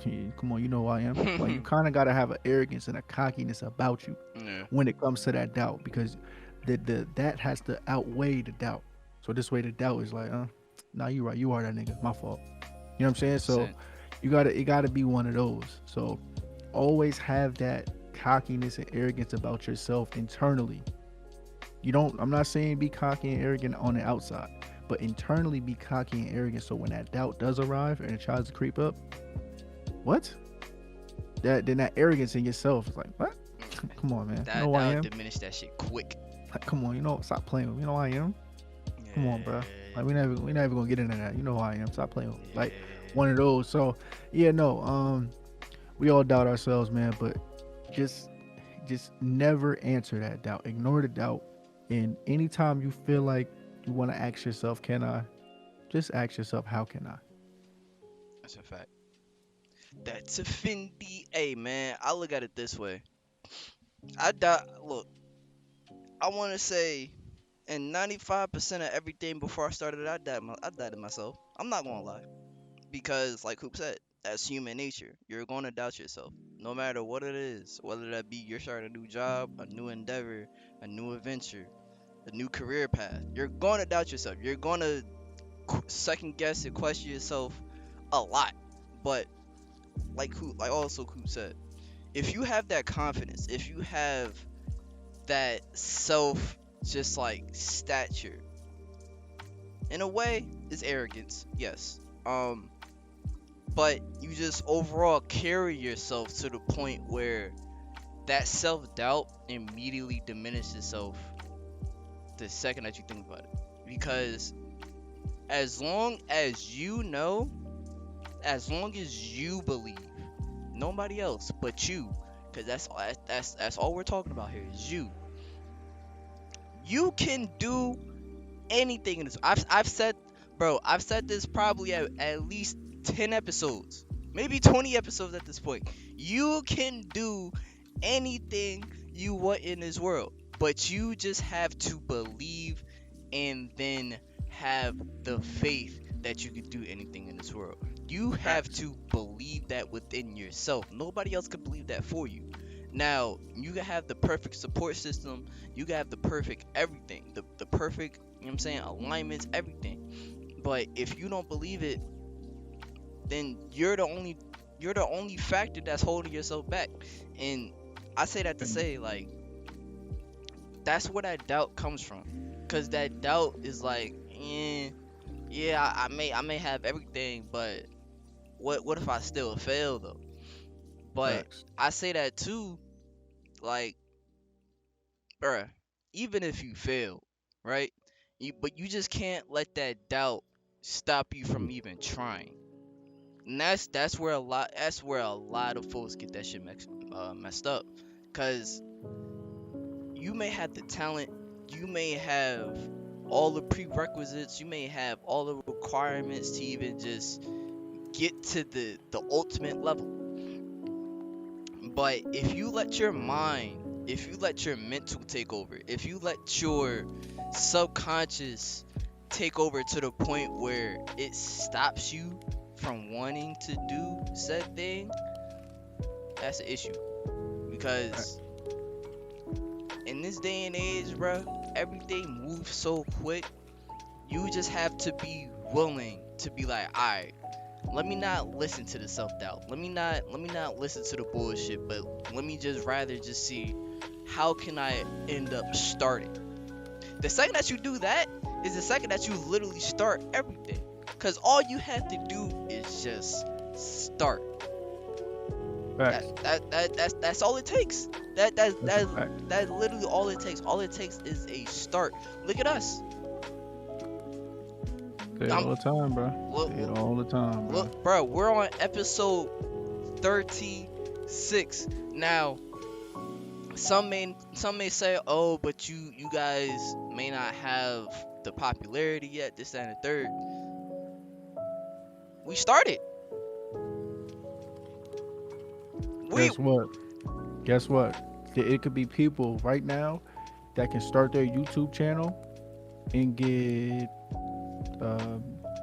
Yeah, come on, you know who I am. Like, you kind of gotta have an arrogance and a cockiness about you Yeah. when it comes to that doubt, because the that has to outweigh the doubt. So this way, the doubt is like, nah, you right, you are that nigga. My fault. You know what I'm saying? So 100%. it gotta be one of those. So always have that cockiness and arrogance about yourself internally. You don't. I'm not saying be cocky and arrogant on the outside, but internally be cocky and arrogant. So when that doubt does arrive and it tries to creep up, what? That arrogance in yourself is like, what? Come on, man. You know That who I that'll am? diminish that shit quick. Like, come on, stop playing with me. You know who I am? Come on, bro. Yeah. Like, we never gonna get into that. You know who I am. Stop playing with me. Like, Yeah. one of those. So yeah, no. We all doubt ourselves, man, but just never answer that doubt. Ignore the doubt. And anytime you feel like you want to ask yourself, can I? Just ask yourself, how can I? That's a fact. That's a Fendi. Hey man, I look at it this way. I doubt. Look, I want to say, and 95% of everything before I started, I doubted myself. I'm not gonna lie, because like Coop said, that's human nature. You're gonna doubt yourself, no matter what it is. Whether that be you're starting a new job, a new endeavor, a new adventure, a new career path. You're gonna doubt yourself. You're gonna second guess and question yourself a lot. But Coop said, if you have that confidence, if you have that self, just like stature, in a way, is arrogance, yes. But you just overall carry yourself to the point where that self doubt immediately diminishes itself the second that you think about it. Because as long as you know, as long as you believe, nobody else but you, because that's all we're talking about here is you. You can do anything in this. I've said, bro, I've said this probably at least 10 episodes, maybe 20 episodes at this point. You can do anything you want in this world, but you just have to believe and then have the faith that you can do anything in this world. You have Facts. to believe that within yourself. Nobody else can believe that for you. Now, you can have the perfect support system, you can have the perfect everything, the perfect, you know what I'm saying, alignments, everything. But if you don't believe it, then you're the only factor that's holding yourself back. And I say that to And say, like, that's where that doubt comes from. Cause that doubt is like, yeah, I may have everything, but what if I still fail though? But facts. I say that too, like, bruh, even if you fail, right? But you just can't let that doubt stop you from even trying. And that's where a lot of folks get that shit messed up. Cause you may have the talent, you may have all the prerequisites, you may have all the requirements to even just get to the ultimate level. But if you let your mental take over, if you let your subconscious take over to the point where it stops you from wanting to do said thing, that's an issue. Fact- Because in this day and age, bro, everything moves so quick. You just have to be willing to be like, all right, let me not listen to the self-doubt. Let me not listen to the bullshit, but let me just rather just see how can I end up starting. The second that you do that is the second that you literally start everything. Cause all you have to do is just start. Facts. That's all it takes. That that That's a that fact. that's literally all it takes. All it takes is a start. Look at us. Say it I'm all the time, bro. look, Say it all the time, bro. look, bro. We're on episode 36 now. Some may say, oh, but you guys may not have the popularity yet. This, that, and the third. We started. We Guess what? Guess what? It could be people right now that can start their YouTube channel and get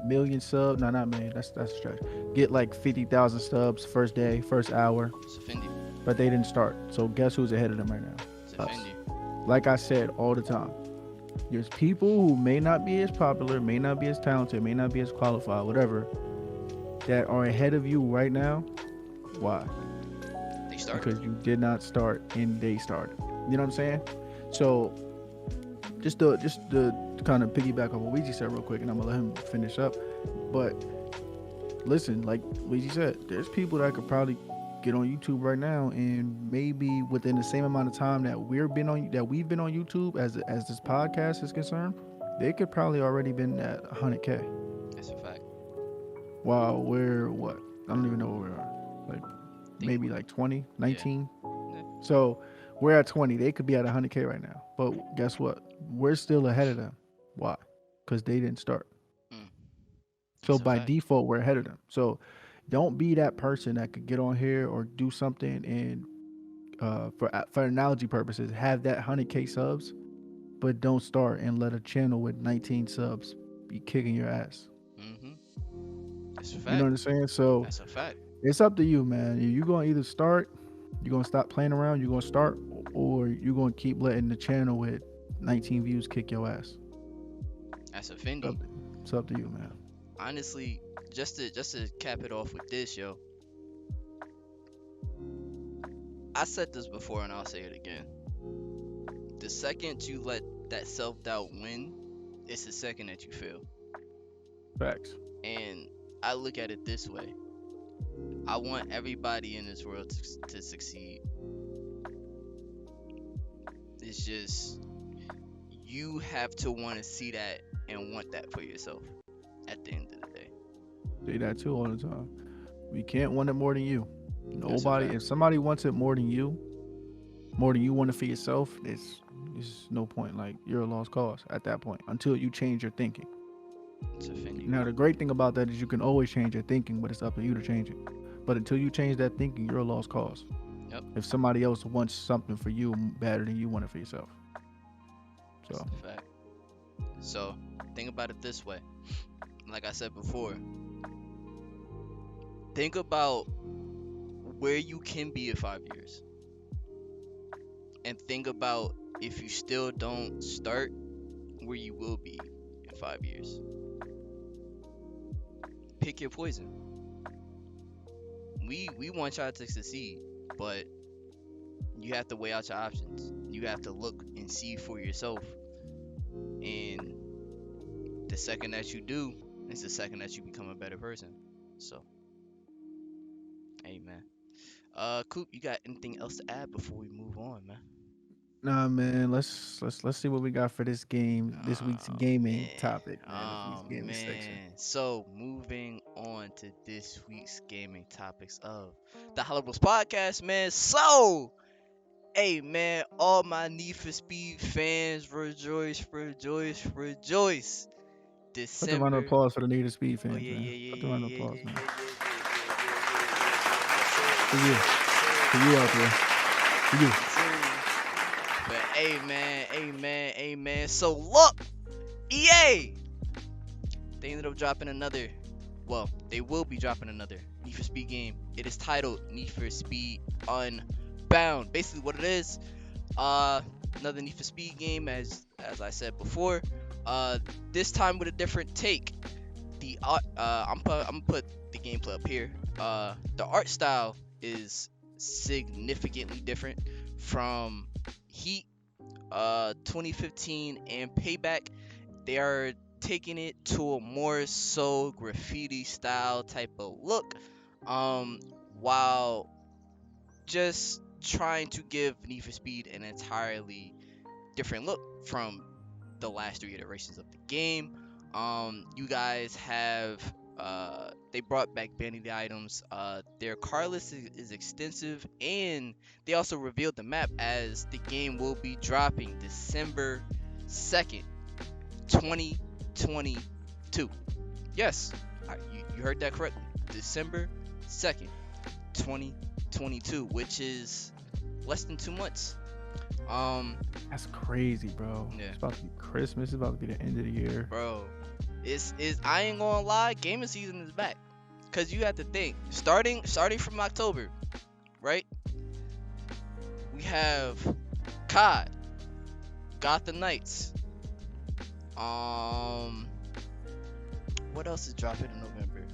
million subs. No, not million. That's a stretch. Get like 50,000 subs first day, first hour, It's offended. but they didn't start. So guess who's ahead of them right now? It's Us. offended. Like I said all the time, there's people who may not be as popular, may not be as talented, may not be as qualified, whatever, that are ahead of you right now. Why? They started. Because you did not start and they started. You know what I'm saying? So just to kind of piggyback on what Ouija said real quick, and I'm gonna let him finish up. But listen, like Ouija said, there's people that could probably get on YouTube right now, and maybe within the same amount of time that we've been on YouTube as this podcast is concerned, they could probably already been at 100K. That's a fact. While we're what? I don't even know where we are. Like maybe like 20, 19. Yeah. So we're at 20. They could be at 100K right now. But guess what? We're still ahead of them. Why? Because they didn't start. So That's a by fact. default, we're ahead of them. So don't be that person that could get on here or do something and for analogy purposes, have that 100K subs, but don't start and let a channel with 19 subs be kicking your ass. That's a You know fact. what I'm saying? So That's a fact. it's up to you, man. You're going to either start, you're going to stop playing around, you're going to start, or you're going to keep letting the channel with 19 views kick your ass. That's offending. It's up to you, man. Honestly, just to cap it off with this, yo. I said this before and I'll say it again. The second you let that self-doubt win, it's the second that you fail. Facts. And I look at it this way. I want everybody in this world to succeed. It's just you have to want to see that and want that for yourself at the end of the day. Say that too all the time. We can't want it more than you. That's a Nobody. fact. If somebody wants it more than you want it for yourself, it's no point. Like you're a lost cause at that point until you change your thinking. It's offending. Now the great thing about that is you can always change your thinking, but it's up to you to change it. But until you change that thinking, you're a lost cause. Yep. If somebody else wants something for you better than you want it for yourself. That's So a fact. So think about it this way. Like I said before, think about where you can be in 5 years. And think about if you still don't start, where you will be in 5 years. Pick your poison. We want y'all to succeed, but you have to weigh out your options. You have to look and see for yourself. And the second that you do, it's the second that you become a better person. So, hey man. Coop, you got anything else to add before we move on, man? nah, man. Let's see what we got for this game. This week's Oh gaming man. topic, man. This Oh week's gaming section. man. So moving on to this week's gaming topics of the HoloBros podcast, man. So, hey man, all my Need for Speed fans, rejoice, rejoice, rejoice. Put the round of December. applause for the Need for Speed Oh fans, yeah, man. yeah, yeah, Put the yeah, round of yeah, applause, yeah, man. yeah, yeah, For you. For you out there. For you. But amen, amen, amen. So look, EA, they ended up dropping another. Well, they will be dropping another Need for Speed game. It is titled Need for Speed Unbound. Basically, what it is, another Need for Speed game, as I said before. This time with a different take. The art, I'm gonna put the gameplay up here. The art style is significantly different from Heat, 2015 and Payback. They are taking it to a more so graffiti style type of look, while just trying to give Need for Speed an entirely different look from the last 3 iterations of the game. You guys have they brought back vanity items. Their car list is extensive, and they also revealed the map as the game will be dropping December 2nd, 2022. Yes, you heard that correctly. December 2nd, 2022, which is less than 2 months. Um, That's crazy, bro. yeah, It's about to be Christmas. It's about to be the end of the year. bro. It's I ain't gonna lie, gaming season is back. Cause you have to think, starting from October, right? We have COD, Gotham Knights. Um, what else is dropping in November?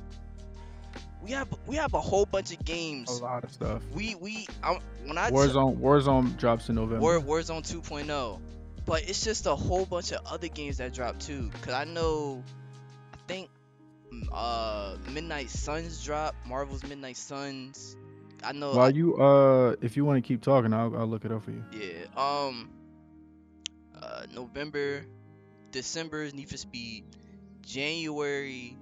We have a whole bunch of A games. lot of stuff. We when I Warzone drops in November. Warzone 2.0, but it's just a whole bunch of other games that drop too. Cause I think Midnight Suns drop, Marvel's Midnight Suns. I know While you if you want to keep talking, I'll look it up for you. yeah. November, December is Need for Speed. January,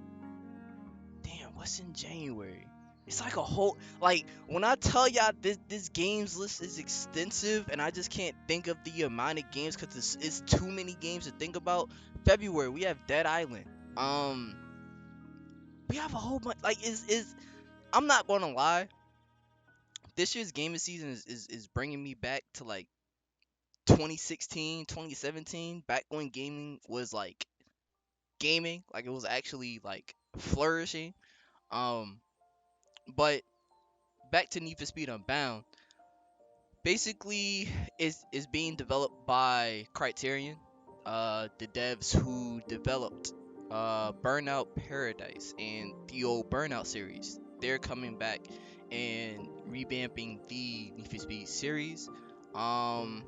damn, what's in January? It's like a whole, like, when I tell y'all this games list is extensive and I just can't think of the amount of games because it's too many games to think about. February we have Dead Island. Um, we have a whole bunch. Like, is I'm not gonna lie. This year's gaming season is bringing me back to like 2016, 2017, back when gaming was like gaming, like it was actually like flourishing. Um, but back to Need for Speed Unbound. Basically, is being developed by Criterion, the devs who developed Burnout Paradise and the old Burnout series. They're coming back and revamping the Need for Speed series. Um,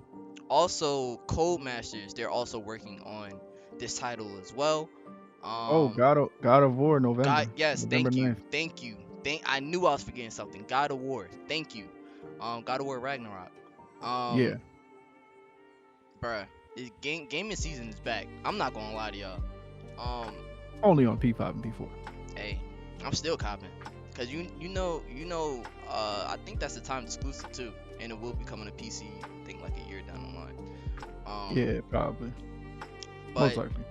Also, Codemasters, they're also working on this title as well. Oh, Um, God of War God, November. yes, November thank you, 9th. thank you. I knew I was forgetting something. God of War, thank you. God of War Ragnarok. Yeah. Um, bruh, gaming season is back. I'm not gonna lie to y'all. Um, Only on P5 and P4. hey, I'm still copping, cause I think that's the time exclusive too, and it will be coming to PC. I think like a year down the line. Yeah, probably. Most But likely.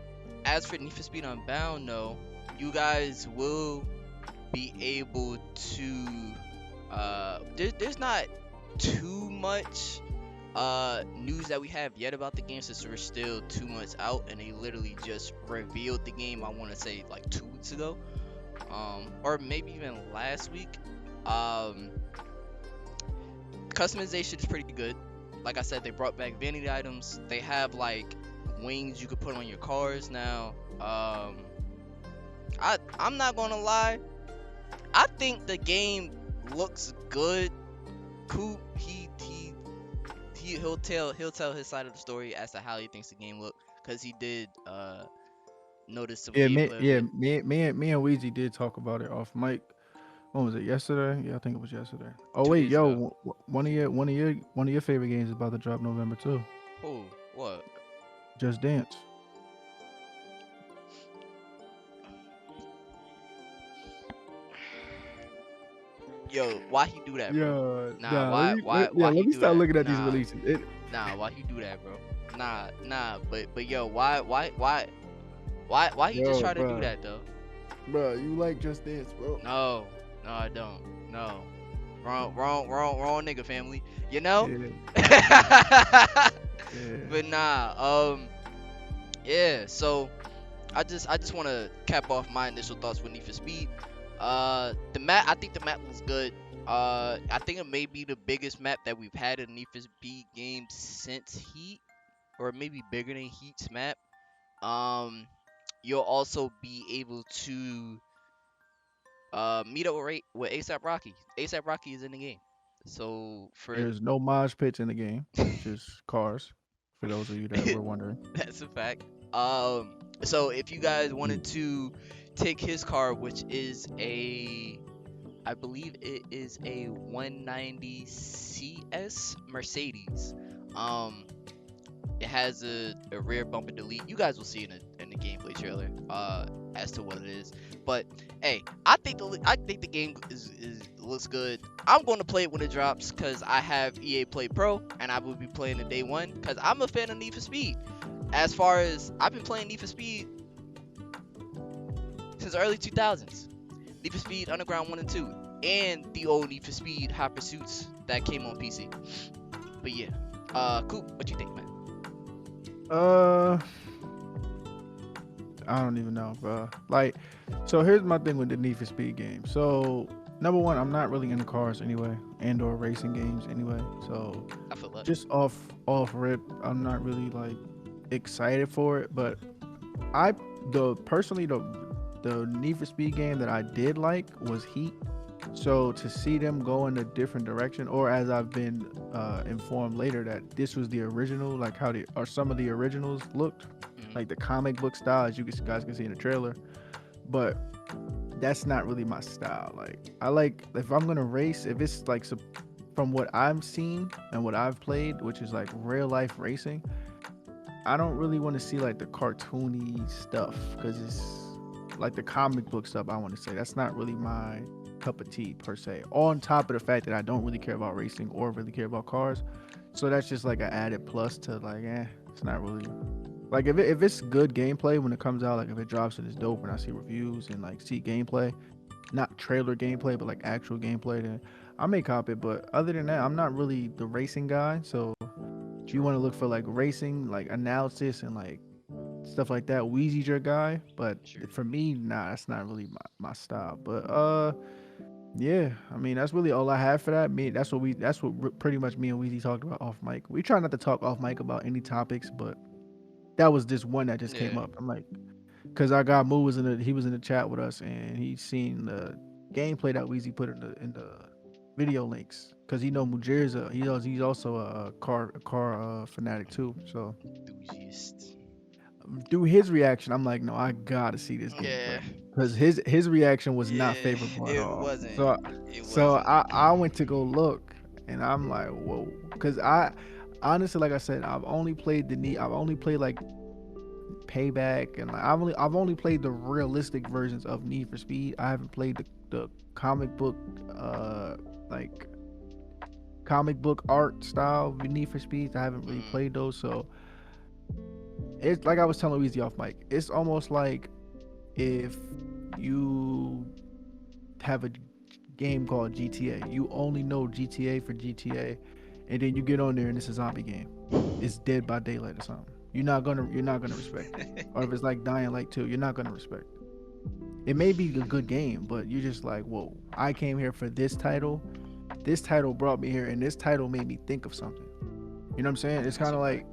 as for Need for Speed Unbound, no, you guys will be able to there's not too much news that we have yet about the game since we're still 2 months out and they literally just revealed the game. I want to say like 2 weeks ago, or maybe even last week. um Customization is pretty good. Like I said, they brought back vanity items. They have like wings you could put on your cars now. I'm not gonna lie, I think the game looks good. Coop, he'll tell his side of the story as to how he thinks the game looked, cause he did notice some Yeah, gameplay of it. me and Weezy did talk about it off mic. When was it? Yesterday? Yeah, I think it was yesterday. Oh Two wait, days ago. one of your favorite games is about to drop November too. Who? What? Just Dance. Yo, why he do that, bro? Yeah, Nah, nah. Let why me why yeah. why he Let me do start that? looking at these Nah, releases. nah, why he do that, bro? Nah, but yo, why he just Yo, try to do bro, that though? you like Just Dance, bro? No, no, I don't. No, wrong nigga family. You know? Yeah, yeah. But nah, yeah. So I just want to cap off my initial thoughts with Need for Speed. The map, I think the map was good. I think it may be the biggest map that we've had in a Need for Speed game since Heat, or maybe bigger than Heat's map. Um, you'll also be able to meet up with ASAP Rocky. ASAP Rocky is in the game. So for There's no mosh pits in the game, just cars. For those of you that were wondering. that's a fact. So if you guys wanted to take his car, which is I believe it is a 190 CS Mercedes. Um, It has a rare bump and delete. You guys will see in the gameplay trailer as to what it is. But hey, I think the game is looks good. I'm going to play it when it drops because I have EA Play Pro and I will be playing it day one because I'm a fan of Need for Speed. As far as I've been playing Need for Speed since the early 2000s. Need for Speed Underground 1 and 2, and the old Need for Speed Hot Pursuits that came on PC. But yeah, Coop, what you think, man? Uh, I don't even know, bro. Like, so here's my thing with the Need for Speed game. So number one, I'm not really into cars anyway, and/or racing games anyway. So I feel that. just off rip, I'm not really like excited for it. But I the personally the Need for Speed game that I did like was Heat. So to see them go in a different direction, or as I've been informed later that this was the original, like how the or some of the originals looked, Mm-hmm. like the comic book style, as guys can see in the trailer. But that's not really my style. Like I like if I'm gonna race, if it's like from what I've seen and what I've played, which is like real life racing, I don't really want to see like the cartoony stuff because it's like the comic book stuff. I want to say that's not really my cup of tea per se. On top of the fact that I don't really care about racing or really care about cars, so that's just like an added plus to like, it's not really like if it's good gameplay when it comes out. Like if it drops and it's dope and I see reviews and like see gameplay, not trailer gameplay, but like actual gameplay, then I may cop it. But other than that, I'm not really the racing guy. So if you True. want to look for like racing, like analysis and like stuff like that, Wheezy's your guy. But Sure. for me, nah, that's not really my style. But yeah, I mean that's really all I have for that. Me, that's what pretty much me and Wheezy talked about off mic. We try not to talk off mic about any topics, but that was just one that just came Yeah. up. I'm like, cause our guy Moo was he was in the chat with us and he seen the gameplay that Wheezy put in the video links. Cause he know Mujir's he's also a car fanatic too. So Enthusiast. through his reaction, I'm like, no, I gotta see this Yeah. gameplay because his reaction was not Yeah. favorable at It all. wasn't. So It so wasn't. I went to go look, and I'm like, whoa, because I honestly, like I said, I've only played like Payback, and like I've only played the realistic versions of Need for Speed. I haven't played the comic book like comic book art style Need for Speeds. I haven't really Mm. played those, so it's like I was telling Weezy off mic. It's almost like if you have a game called GTA, you only know GTA for GTA, and then you get on there and it's a zombie game. It's Dead by Daylight or something. You're not gonna respect it. Or if it's like Dying Light 2, you're not gonna respect it. It may be a good game, but you're just like, whoa, I came here for this title. This title brought me here, and this title made me think of something. You know what I'm saying? It's That's kind a of fact.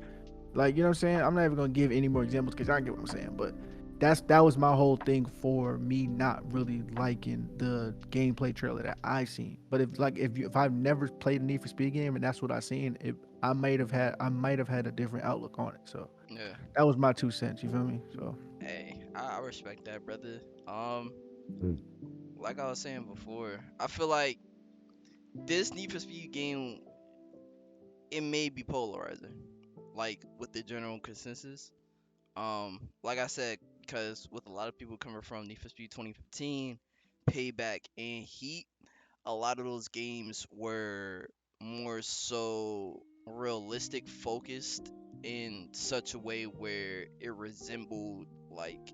like you know what I'm saying. I'm not even gonna give any more examples because I get what I'm saying. But that was my whole thing for me not really liking the gameplay trailer that I seen. But if I've never played a Need for Speed game and that's what I seen, I might have had a different outlook on it. So Yeah. that was my 2 cents. You feel me? So Hey, I respect that, brother. Like I was saying before, I feel like this Need for Speed game, it may be polarizing, like with the general consensus. Like I said, because with a lot of people coming from Need for Speed 2015, Payback, and Heat, a lot of those games were more so realistic focused in such a way where it resembled like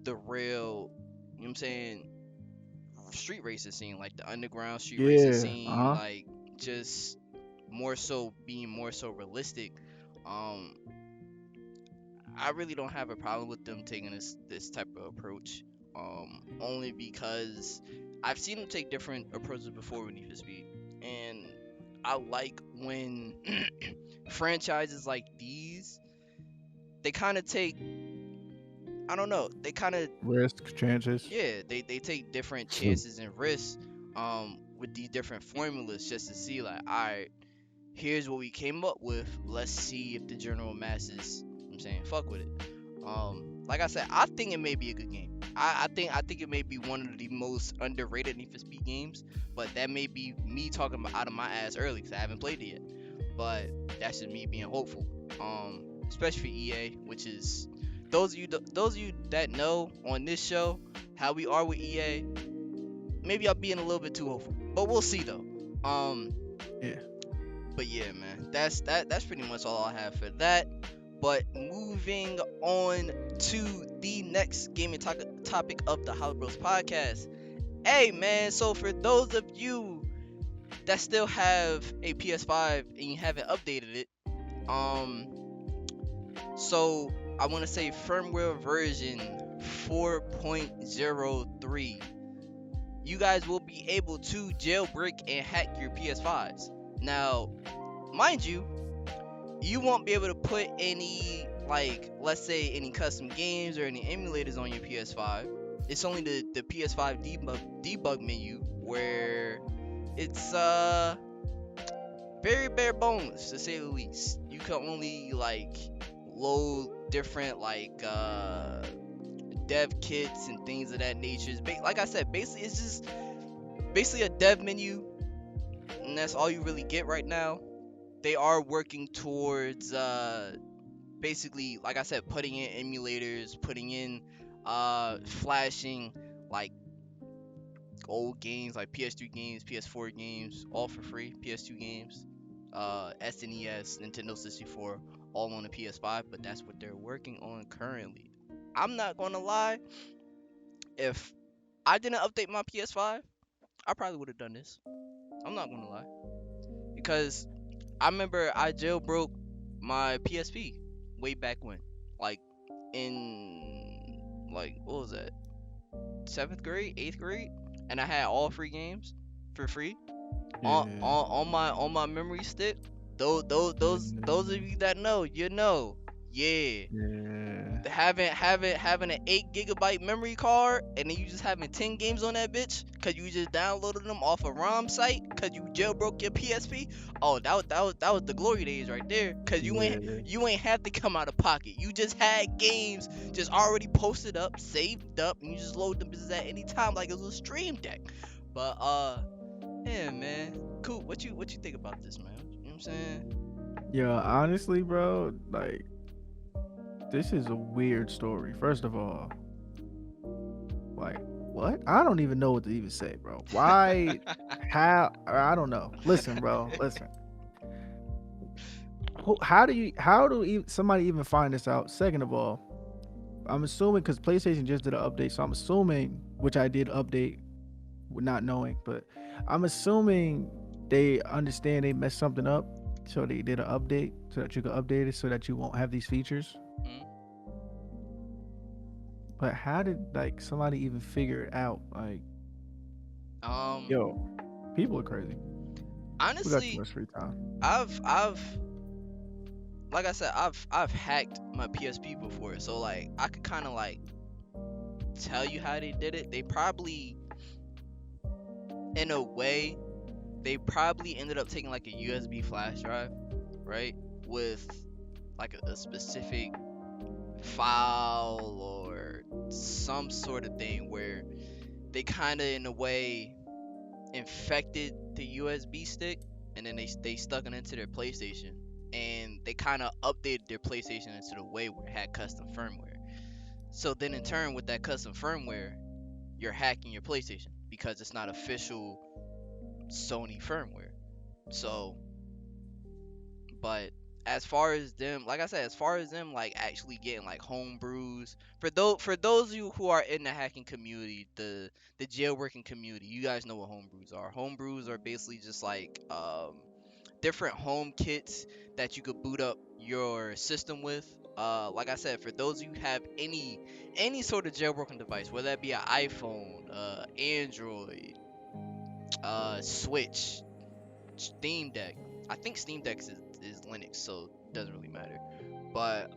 the real, you know what I'm saying, street racing scene, like the underground street racing yeah, scene, like just more so being more so realistic. Um, I really don't have a problem with them taking this type of approach. Only because I've seen them take different approaches before with Need for Speed, and I like when franchises like these, they kind of take, I don't know, they kind of, risk chances. yeah, they take different chances and risks with these different formulas just to see like, all right, here's what we came up with, let's see if the general masses, you know what I'm saying, fuck with it. Like I said, I think it may be a good game. I think it may be one of the most underrated Need for Speed games, but that may be me talking out of my ass early because I haven't played it yet. But that's just me being hopeful. Especially for EA, which is those of you that know on this show how we are with EA. Maybe I'm being a little bit too hopeful, but we'll see though. Um, Yeah. but yeah, man, that's pretty much all I have for that. But moving on to the next gaming topic of the HoloBros podcast. Hey man, so for those of you that still have a PS5 and you haven't updated it, um, so I want to say firmware version 4.03, you guys will be able to jailbreak and hack your PS5s. Now, mind you, you won't be able to put any, like, let's say any custom games or any emulators on your PS5. It's only the PS5 debug menu where it's very bare bones to say the least. You can only like load different like dev kits and things of that nature. Like I said, basically it's just basically a dev menu, and that's all you really get right now. They are working towards basically, like I said, putting in emulators, putting in flashing like old games like PS3 games, PS4 games, all for free. PS2 games, SNES, Nintendo 64, all on the PS5. But that's what they're working on currently. I'm not gonna lie. If I didn't update my PS5, I probably would have done this. I'm not gonna lie, because I remember I jailbroke my PSP way back when, like in like what was that, 7th grade, 8th grade, and I had all free games for free on Yeah. on my memory stick. Those of you that know, you know, yeah. Yeah. Having an 8 GB memory card, and then you just having 10 games on that bitch because you just downloaded them off a ROM site because you jailbroke your PSP. Oh, that was the glory days right there. Cause Yeah. you ain't have to come out of pocket. You just had games just already posted up, saved up, and you just load them bitches at any time like it was a stream deck. But yeah, man. Cool. What you think about this, man? You know what I'm saying? Yeah, honestly, bro, like this is a weird story. First of all, like what? I don't even know what to even say, bro. Why? How? I don't know. Listen, bro. Listen. How do somebody even find this out? Second of all, I'm assuming because PlayStation just did an update, so I'm assuming, which I did update, not knowing, but I'm assuming they understand they messed something up, so they did an update so that you can update it so that you won't have these features. Mm. But how did like somebody even figure it out? Like, Um, yo, people are crazy. We got too honestly, much free time. I've like I said, I've hacked my PSP before, so like I could kind of like tell you how they did it. They probably, in a way, they probably ended up taking like a USB flash drive, right, with like a specific file or some sort of thing where they kind of, in a way, infected the USB stick, and then they stuck it into their PlayStation, and they kind of updated their PlayStation into the way where it had custom firmware. So then in turn, with that custom firmware, you're hacking your PlayStation because it's not official Sony firmware. So, but as far as them, like I said, as far as them like actually getting like homebrews, for those of you who are in the hacking community, the jailbreaking community, you guys know what homebrews are. Homebrews are basically just like different home kits that you could boot up your system with. Like I said, for those of you who have any sort of jailbroken device, whether that be an iPhone, Android, Switch, Steam Deck. I think Steam Deck is Linux, so it doesn't really matter. But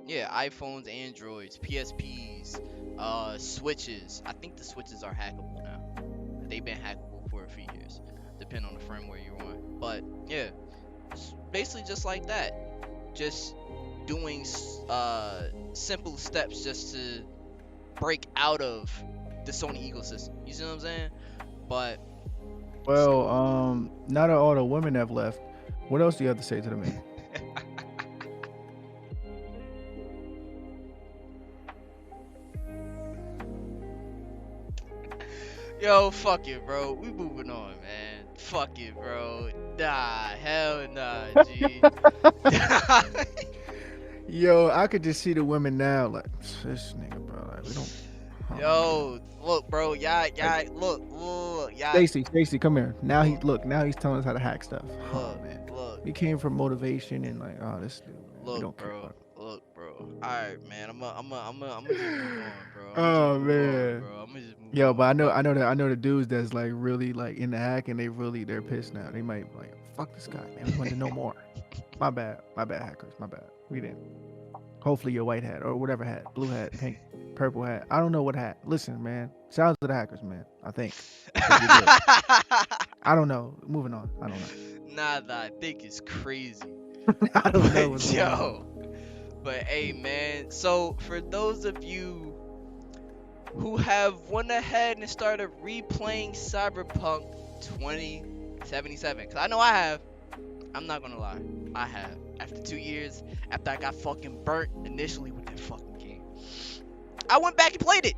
yeah, iPhones, Androids, PSPs, Switches. I think the Switches are hackable now. They've been hackable for a few years, depending on the firmware you're on. But yeah, it's basically just like that. Just doing simple steps just to break out of the Sony ecosystem. You see what I'm saying? But Well, now that all the women have left, what else do you have to say to the man? Yo, fuck it, bro. We moving on, man. Fuck it, bro. Nah, hell nah, G. Yo, I could just see the women now, like this nigga, bro. Like we don't. Oh man. Yo, look, bro. Like Look, y'all, Stacy, come here. Now look, now he's telling us how to hack stuff. Oh look, man. look, We came from motivation and like, oh this dude, man. We look, don't care bro. about. Look, bro. Alright, man. I'm just move on, bro. I'm just Oh move on, man. bro. I'm just move Yo, but on. I know the dudes that's like really like in the hack and they're pissed now. They might like fuck this guy, man. We wanted to know more. My bad hackers, my bad. We didn't. Hopefully your white hat or whatever hat, blue hat, pink, purple hat. I don't know what hat. Listen, man. Sounds of the hackers, man. I think you're good. I don't know. Moving on. I don't know. Nah, I think it's crazy. I don't know what's But going on. yo, but hey, man. So for those of you who have went ahead and started replaying Cyberpunk 2077, because I know I have. I'm not gonna lie, I have. After 2 years, after I got fucking burnt initially with that fucking game, I went back and played it.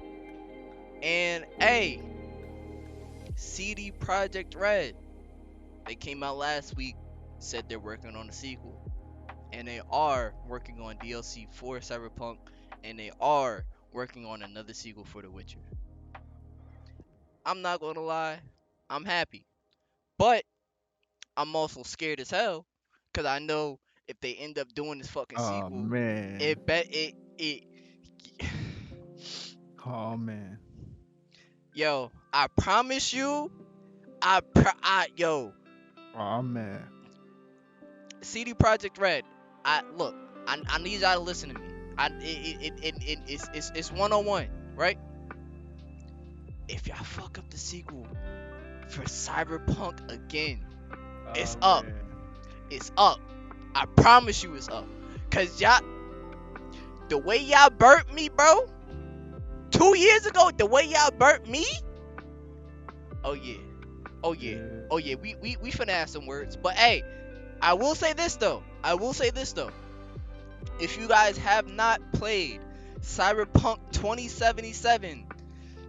And hey, CD Projekt Red, they came out last week, said they're working on a sequel, and they are working on DLC for Cyberpunk, and they are working on another sequel for The Witcher. I'm not gonna lie, I'm happy, but I'm also scared as hell, cause I know if they end up doing this fucking Oh sequel, man. it bet it. Oh man. Yo, I promise you, yo, Oh man. CD Project Red. I look, I need y'all to listen to me. It's 101, right? If y'all fuck up the sequel for Cyberpunk again, it's Oh up. man. It's up. I promise you, it's up. Cause y'all, the way y'all burnt me, bro. 2 years ago, the way y'all burnt me. Oh yeah. Oh yeah. Yeah. Oh yeah. We finna have some words. But hey, I will say this though. If you guys have not played Cyberpunk 2077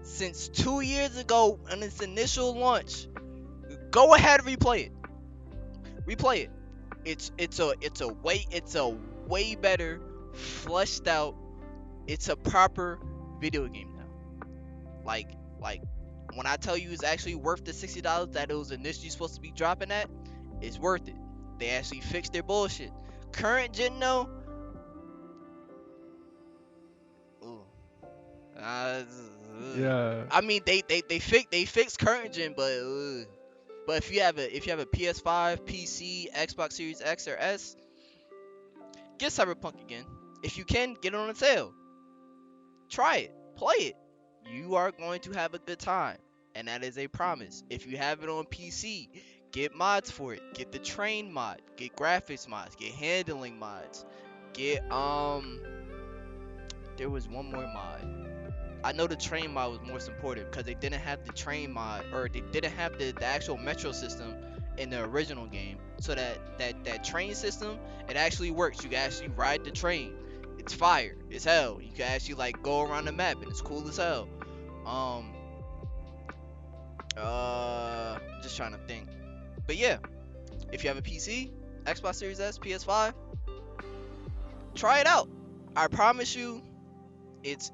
since 2 years ago on its initial launch, go ahead and replay it. Replay it. It's a way better, fleshed out. It's a proper video game now. Like when I tell you it's actually worth the $60 that it was initially supposed to be dropping at, it's worth it. They actually fixed their bullshit. Current gen though, ooh, uh, Yeah. I mean they fixed current gen, but if you have a PS5, PC, Xbox Series X or S, get Cyberpunk again. If you can, get it on a sale. Try it, play it. You are going to have a good time, and that is a promise. If you have it on PC, get mods for it. Get the train mod, get graphics mods, get handling mods, get there was one more mod. I know the train mod was more supportive because they didn't have the train mod, or they didn't have the actual metro system in the original game. So that train system, it actually works. You can actually ride the train. It's fire. It's hell. You can actually like go around the map and it's cool as hell. Um just trying to think. But yeah, if you have a PC, Xbox Series S, PS5, try it out. I promise you, it's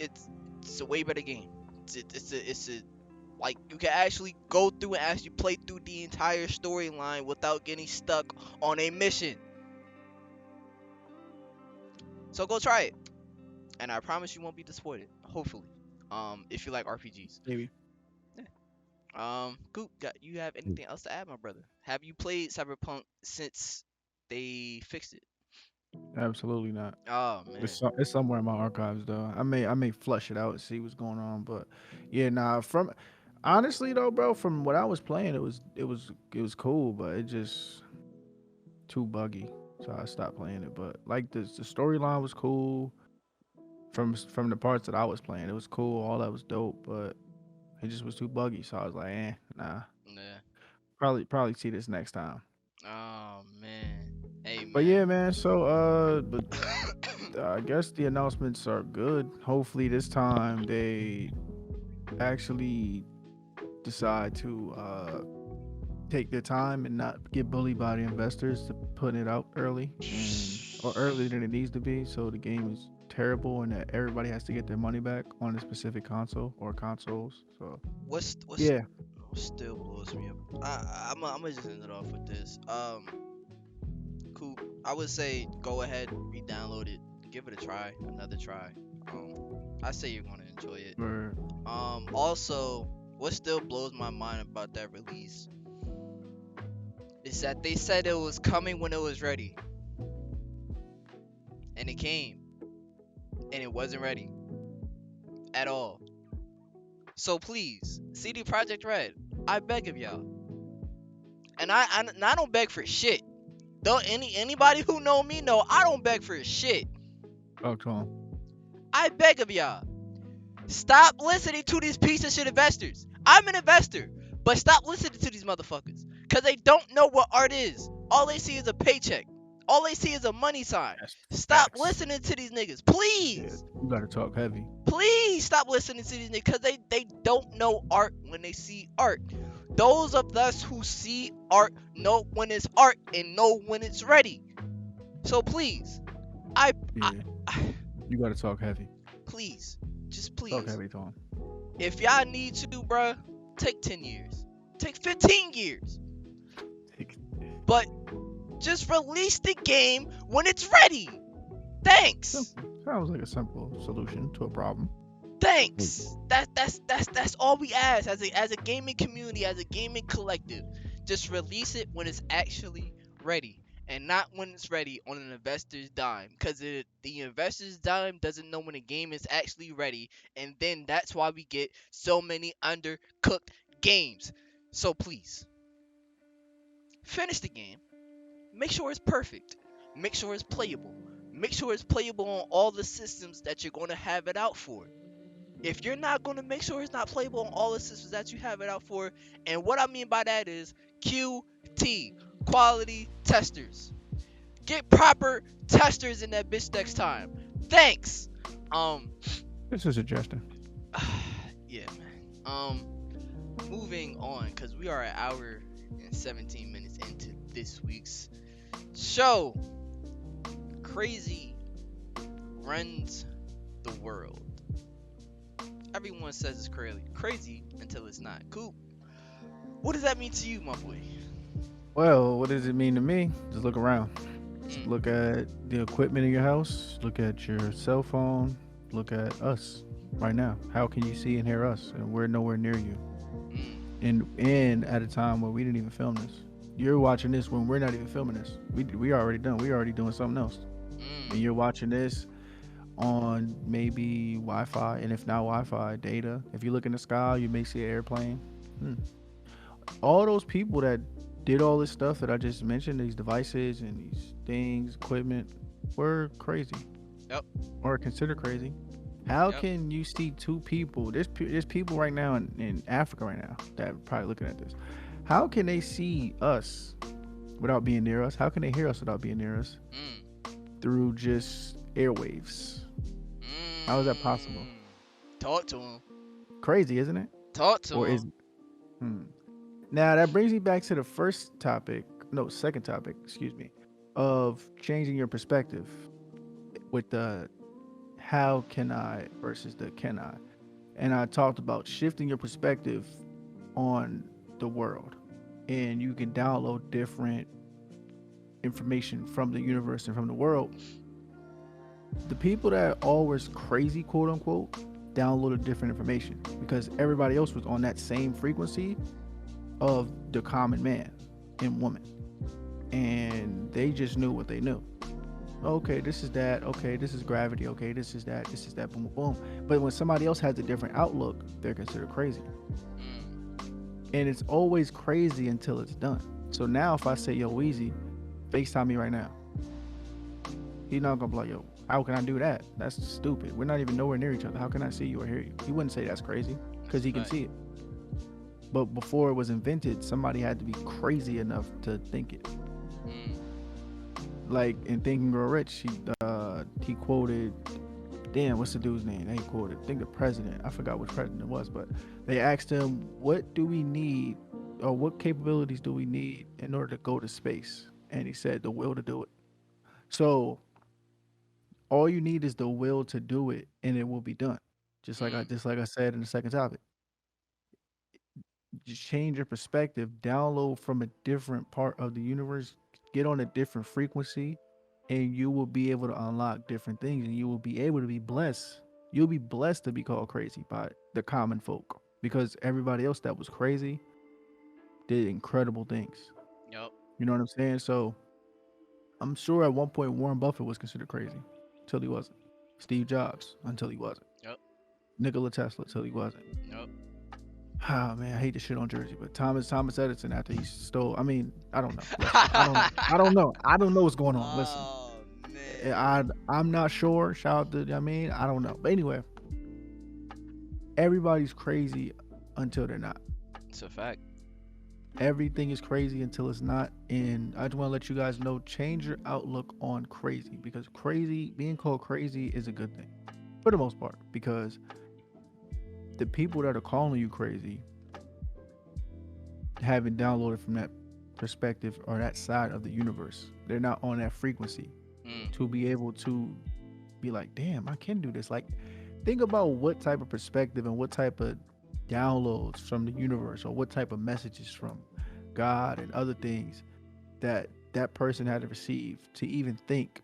a way better game. It's a like you can actually go through and actually play through the entire storyline without getting stuck on a mission. So go try it, and I promise you won't be disappointed. Hopefully, if you like RPGs. Maybe. Yeah. Coop, you have anything else to add, my brother? Have you played Cyberpunk since they fixed it? Absolutely not. Oh man. It's somewhere in my archives though. I may flush it out and see what's going on, but yeah, nah. From honestly though, bro, from what I was playing, it was cool, but it just too buggy, so I stopped playing it. But like the storyline was cool from the parts that I was playing. It was cool, all that was dope, but it just was too buggy. So I was like, nah. Yeah. Probably see this next time. Oh man. Hey But yeah, man. man. So but I guess the announcements are good. Hopefully this time they actually decide to take their time and not get bullied by the investors to putting it out early or earlier than it needs to be. So the game is terrible and that everybody has to get their money back on a specific console or consoles. So what's yeah, still blows me up. I'm gonna just end it off with this. Coop, I would say go ahead, re-download it, give it a try, another try. I say you're gonna enjoy it. or Also, what still blows my mind about that release is that they said it was coming when it was ready, and it came, and it wasn't ready at all. So please, CD Projekt Red, I beg of y'all, and I don't beg for shit. Though anybody who know me know I don't beg for shit. talk to 'em. I beg of y'all, stop listening to these piece of shit investors. I'm an investor, but stop listening to these motherfuckers, cause they don't know what art is. All they see is a paycheck. All they see is a money sign. That's Stop facts. listening to these niggas, Yeah, please. you gotta talk heavy. Please stop listening to these niggas, cause they don't know art when they see art. Those of us who see art know when it's art and know when it's ready. So please, I Yeah, you gotta talk heavy. please, just Talk please, heavy to 'em. if y'all need to, bruh, take 10 years, take 15 years, but just release the game when it's ready. Thanks. Simple. Sounds like a simple solution to a problem. Thanks. That's all we ask as a gaming community, as a gaming collective. Just release it when it's actually ready, and not when it's ready on an investor's dime. Because the investor's dime doesn't know when a game is actually ready, and then that's why we get so many undercooked games. So please, finish the game. Make sure it's perfect. Make sure it's playable. Make sure it's playable on all the systems that you're going to have it out for. If you're not going to make sure it's not playable on all the systems that you have it out for, and what I mean by that is QT, quality testers. Get proper testers in that bitch next time. Thanks. Just a suggestion. Yeah, man. Moving on, cause we are an hour and 17 minutes into this week's show. Crazy runs the world. Everyone says it's crazy until it's not. Coop, what does that mean to you, my boy? Well, what does it mean to me? Just look around. Just Mm, look at the equipment in your house. Look at your cell phone. Look at us right now. How can you see and hear us? And we're nowhere near you. mm, And at a time where we didn't even film this. You're watching this when we're not even filming this. We already done. We already doing something else. And mm. you're watching this on maybe Wi-Fi, and if not Wi-Fi, data. If you look in the sky, you may see an airplane. All those people that did all this stuff that I just mentioned, these devices and these things, equipment, were crazy. Yep. Or considered crazy. How Yep. can you see two people? There's people right now in Africa right now that are probably looking at this. How can they see us without being near us? How can they hear us without being near us? Through just airwaves. How is that possible? Talk to him. Crazy, isn't it? Talk to Or him. is Now that brings me back to the second topic, excuse me, of changing your perspective with the how can I versus the can I. And I talked about shifting your perspective on the world. And you can download different information from the universe and from the world. The people that are always crazy, quote unquote, downloaded different information because everybody else was on that same frequency of the common man and woman, and they just knew what they knew. Okay, this is that. Okay, this is gravity. Okay, this is that. This is that. Boom, boom, boom. But when somebody else has a different outlook, they're considered crazy. And it's always crazy until it's done. So now if I say, yo, Weezy, FaceTime me right now, he's not gonna be like, yo, how can I do that? That's stupid. We're not even nowhere near each other. How can I see you or hear you? He wouldn't say that's crazy because he can see it. But before it was invented, somebody had to be crazy enough to think it. Like in Think and Grow Rich, he quoted damn, what's the dude's name? They quoted. I think the president. I forgot which president it was, but they asked him, "What do we need, or what capabilities do we need in order to go to space?" And he said, "The will to do it." So all you need is the will to do it, and it will be done. Mm. Just like I said in the second topic. Just change your perspective, download from a different part of the universe, get on a different frequency, and you will be able to unlock different things, and you will be able to be blessed. You'll be blessed to be called crazy by the common folk, because everybody else that was crazy did incredible things. Yep. You know what I'm saying? So I'm sure at one point Warren Buffett was considered crazy until he wasn't. Steve Jobs until he wasn't. Yep. Nikola Tesla until he wasn't. Yep. Ah man, I hate to shit on Jersey, but Thomas Edison after he stole. I mean, I don't know. Listen, I don't. I don't know. I don't know what's going on. Listen, Oh man. I'm not sure. Shout out to. I mean, I don't know. But anyway, everybody's crazy until they're not. It's a fact. Everything is crazy until it's not. And I just want to let you guys know, change your outlook on crazy, because being called crazy is a good thing for the most part, because the people that are calling you crazy haven't downloaded from that perspective or that side of the universe. They're not on that frequency Mm. to be able to be like, damn, I can do this. Like, think about what type of perspective and what type of downloads from the universe, or what type of messages from God and other things that that person had to receive to even think,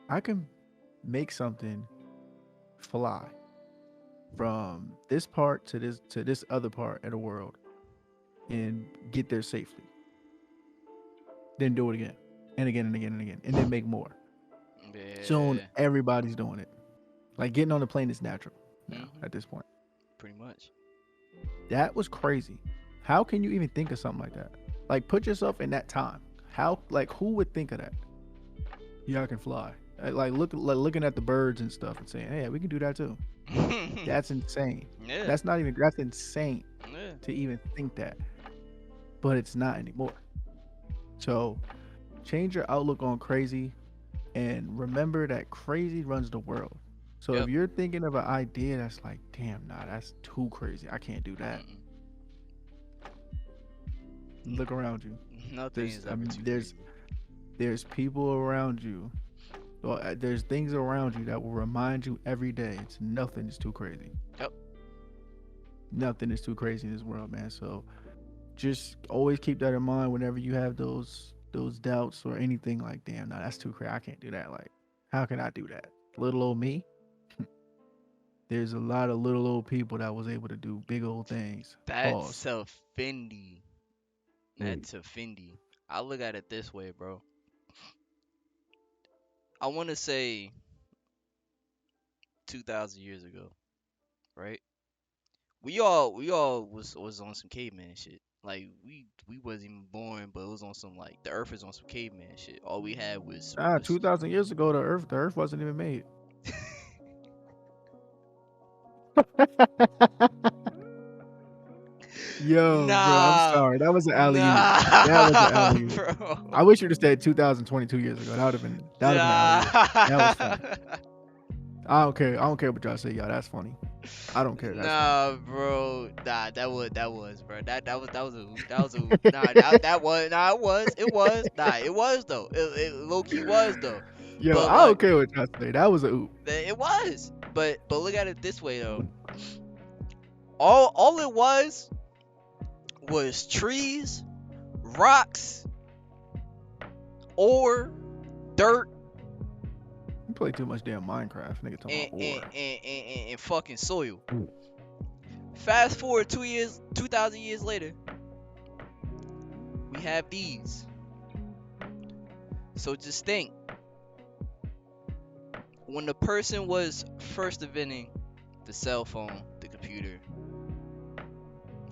I can make something fly from this part to this other part of the world and get there safely. Then do it again and again and again and again, and then make more. Soon Yeah. everybody's doing it. Like, getting on the plane is natural now Hmm. at this point. Pretty much. That was crazy. How can you even think of something like that? Like, put yourself in that time. How, like, who would think of that? Yeah, I can fly. Like, looking at the birds and stuff and saying, "Hey, we can do that too." That's insane. Yeah. That's insane Yeah. to even think that. But it's not anymore. So change your outlook on crazy, and remember that crazy runs the world. So Yep. if you're thinking of an idea that's like, damn, nah, that's too crazy, I can't do that. Mm-mm. Look around you. Nothing is I ever mean, too crazy. there's people around you. Well, there's things around you that will remind you every day. It's nothing is too crazy. Yep. Nothing is too crazy in this world, man. So just always keep that in mind whenever you have those doubts or anything like, damn, nah, that's too crazy. I can't do that. Like, how can I do that? Little old me. There's a lot of little old people that was able to do big old things. That's Pause. offending. That's offending. I look at it this way, bro. I want to say 2,000 years ago, right? We all was on some caveman shit. Like, we wasn't even born, but it was on some, like, the Earth is on some caveman shit. All we had was 2,000 years ago, the Earth wasn't even made. Yo, bro, I'm Nah, sorry. That was an alley oop. That was an nah, alley oop. I bro. wish you'd have said 2022 years ago. That would have been an alley Nah. oop. That was funny. I don't care. I don't care what y'all say, y'all. That's funny. I don't care. That's funny. Nah, bro. Nah, that was, bro. That was a oop. That was a oop. Nah, that was. Nah, it was. Nah, it was though. It low key was though. Yo, But I like, don't care what y'all say. That was a oop. it was. But look at it this way though. All it was trees, rocks, ore, dirt, You play too much damn Minecraft, nigga. Talking and about and, ore. and, and fucking soil. Fast forward 2,000 years later, we have these. So just think, when the person was first inventing the cell phone, the computer,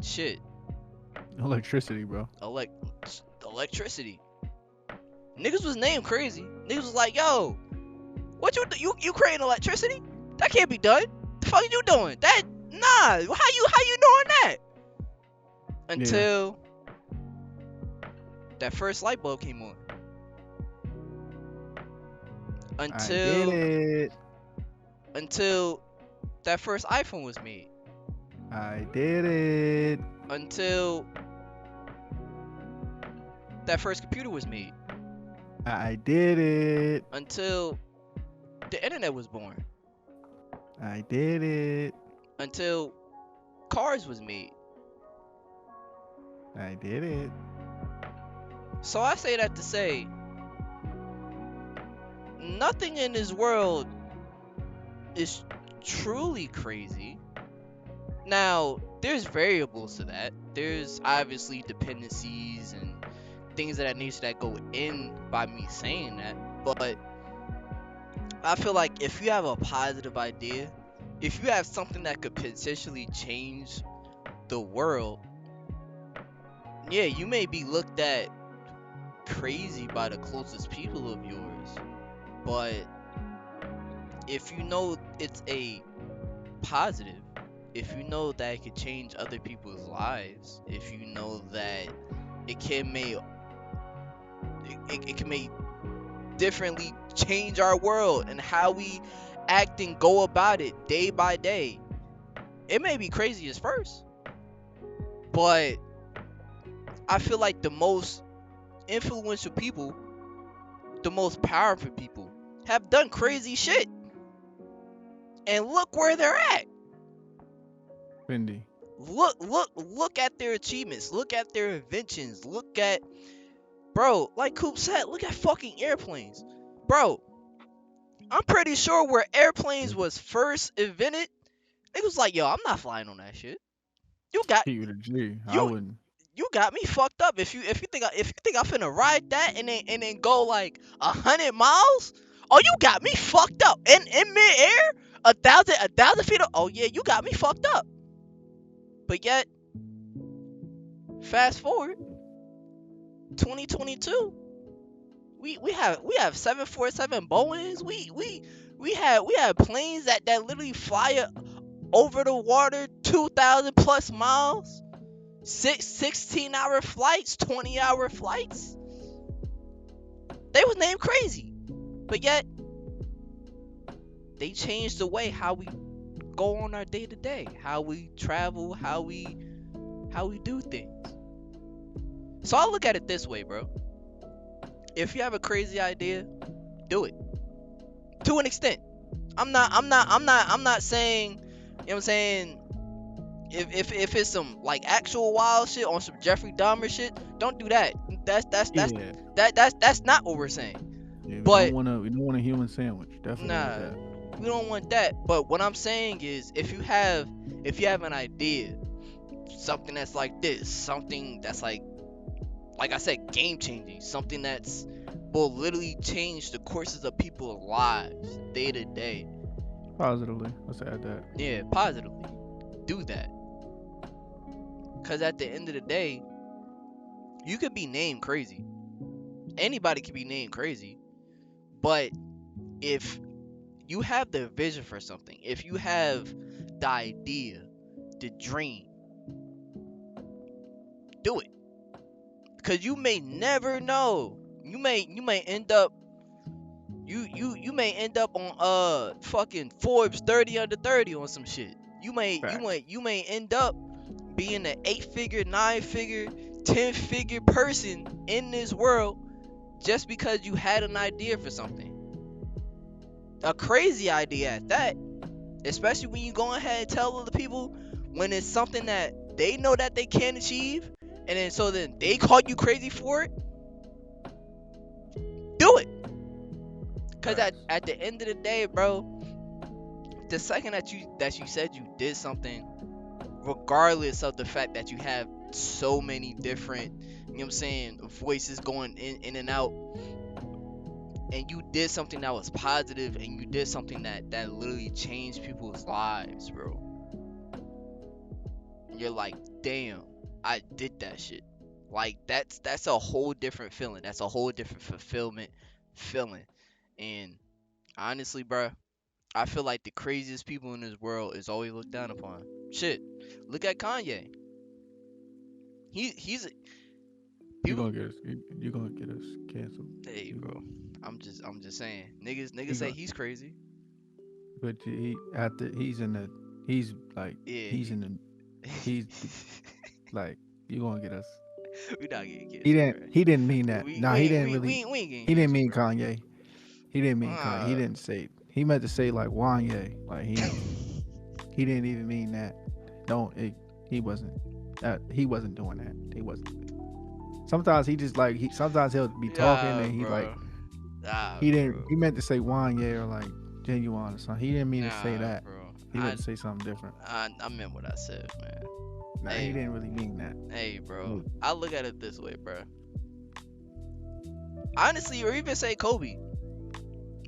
shit, Electricity, bro. electricity. Niggas was named crazy. Niggas was like, yo, what you creating electricity? That can't be done. The fuck you doing? That nah. How you doing that? Yeah. Until that first light bulb came on. I did until it. until that first iPhone was made, I did it. until that first computer was made, I did it. until the internet was born, I did it. until cars was made. I did it. So I say that to say nothing in this world is truly crazy. Now, there's variables to that. There's obviously dependencies and things of that nature that go in by me saying that. But I feel like if you have a positive idea, if you have something that could potentially change the world, yeah, you may be looked at crazy by the closest people of yours. But if you know it's a positive, if you know that it could change other people's lives, if you know that it can make it can make differently change our world and how we act and go about it day by day. It may be crazy at first, but I feel like the most influential people, the most powerful people, have done crazy shit. And look where they're at. Fendi. Look at their achievements. Look at their inventions. Look at, bro, like Coop said, look at fucking airplanes. Bro, I'm pretty sure where airplanes was first invented, it was like, yo, I'm not flying on that shit. You got Keep it a G. I you wouldn't. you got me fucked up. If you think I'm finna ride that and then go like 100 miles, oh, you got me fucked up. In midair, a thousand feet. Oh yeah, you got me fucked up. But yet, fast forward 2022, we have 747 Boeings. We have planes that literally fly over the water 2,000 plus miles. 16-hour flights, 20-hour flights. They was named crazy, but yet they changed the way how we go on our day to day, how we travel, how we do things. So I look at it this way, bro. If you have a crazy idea, do it to an extent. I'm not saying, you know what I'm saying, if it's some like actual wild shit on some Jeffrey Dahmer shit, don't do that. Yeah. That's not what we're saying. Yeah. But We don't want a human sandwich. Definitely nah, not that. we don't want that. But what I'm saying is, if you have an idea, something that's like this, something that's like I said, game changing, something that's will literally change the courses of people's lives day to day. Positively. Let's add that. Yeah, positively. Do that. Cause at the end of the day, you could be named crazy. Anybody can be named crazy. But if you have the vision for something, if you have the idea, the dream, do it. Cause you may never know. You may end up you may end up on fucking Forbes 30 under 30 on some shit. Facts. You may end up being an 8-figure, 9-figure, 10-figure person in this world just because you had an idea for something. A crazy idea at that. Especially when you go ahead and tell other people when it's something that they know that they can achieve, and then they call you crazy for it. Do it. Cause Facts. at the end of the day, bro, the second that you said you did something, regardless of the fact that you have so many different, you know what I'm saying, voices going in and out, and you did something that was positive, and you did something that literally changed people's lives, bro. And you're like, damn, I did that shit. Like that's a whole different feeling. That's a whole different fulfillment feeling. And honestly, bro, I feel like the craziest people in this world is always looked down upon. Shit, look at Kanye. He's You People, gonna get us. You gonna get us canceled. hey, You bro. gonna. I'm just saying. Niggas He say gonna. he's crazy. But he after he's in the. He's like Yeah, he's in the. He's the, like you gonna get us. we not getting He canceled, didn't. bro. He didn't mean that. We Nah, we he ain't didn't we, really. we, ain't- we ain't getting He didn't canceled, mean bro. Kanye. He didn't mean Kanye. He didn't say. He meant to say like Wanye. Like he didn't even mean that. Don't. He wasn't. He wasn't doing that. He wasn't. Sometimes he just like he. Sometimes he'll be talking Nah, and he like bro. Nah, he didn't. bro. He meant to say Wanye or like genuine or something. He didn't mean to say Nah, that. bro. He meant to say something different. I meant what I said, man. Nah, he Hey, didn't really mean that. hey, bro. Mm. I look at it this way, bro. Honestly, or even say Kobe.